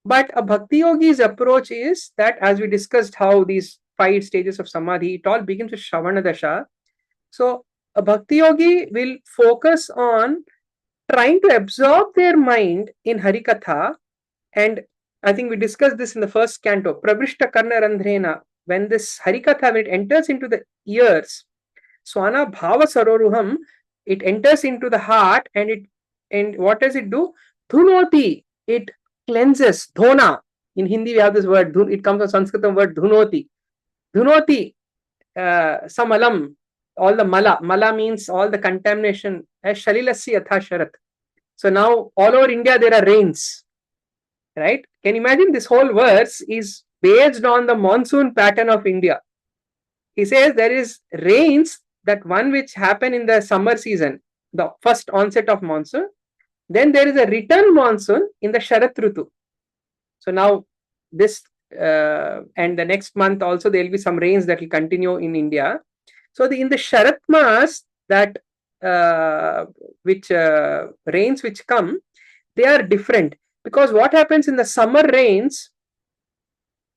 But a bhakti yogi's approach is that, as we discussed, how these 5 stages of samadhi, it all begins with Shravana Dasha. So a bhakti yogi will focus on trying to absorb their mind in Harikatha. And I think we discussed this in the first canto, Pravrishta Karna Randhrena. When this Harikatha, when it enters into the ears, Swana Bhava Saroruham, it enters into the heart, and what does it do? Dhunoti, it cleanses. Dhona, in Hindi we have this word, it comes from Sanskrit word dhunoti. Dhunoti, samalam, all the mala means all the contamination, as Shalilasya Yatha Sharat. So now all over India there are rains, right? Can you imagine? This whole verse is based on the monsoon pattern of India. He says there is rains, that one which happen in the summer season. the first onset of monsoon. Then there is a return monsoon in the Sharat Rutu. So now this and the next month also there will be some rains that will continue in India. So in the Sharat Mas, that which rains which come, they are different, because what happens in the summer rains,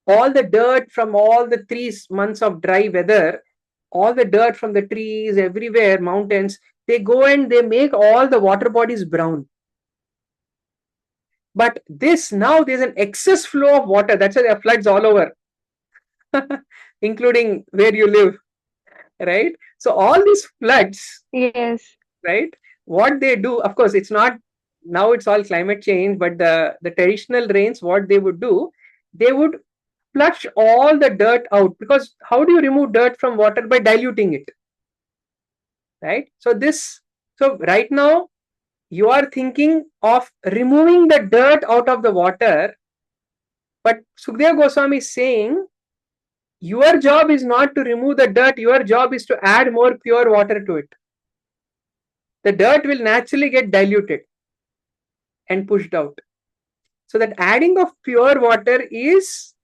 all the dirt from all the 3 months of dry weather, all the dirt from the trees everywhere, mountains, they go and they make all the water bodies brown. But this, now there's an excess flow of water. That's why there are floods all over, including where you live, right? So all these floods, Yes. right? What they do, of course, it's not, now it's all climate change, but the traditional rains, what they would do, they would flush all the dirt out, because how do you remove dirt from water? By diluting it, right? So right now you are thinking of removing the dirt out of the water, but Sukdev Goswami is saying your job is not to remove the dirt, your job is to add more pure water to it. The dirt will naturally get diluted and pushed out. So that adding of pure water is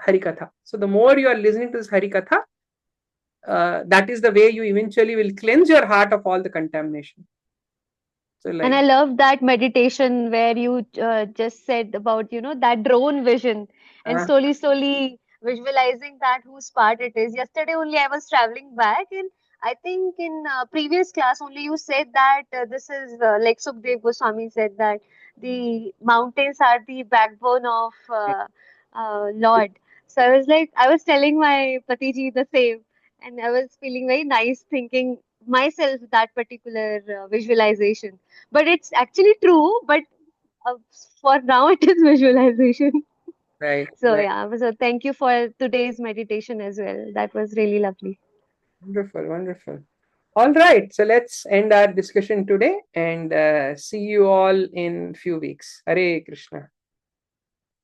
Harikatha. So the more you are listening to this Harikatha, that is the way you eventually will cleanse your heart of all the contamination. So And I love that meditation where you just said about, that drone vision and slowly visualizing that whose part it is. Yesterday only I was traveling back, and I think in previous class only you said that this is like Sukhdev Goswami said that the mountains are the backbone of Lord. So I was telling my Patiji the same, and I was feeling very nice thinking myself that particular visualization. But it's actually true, but uh, for now it is visualization. right, So right. yeah, so thank you for today's meditation as well. That was really lovely. Wonderful, wonderful. All right, so let's end our discussion today and see you all in few weeks. Hare Krishna.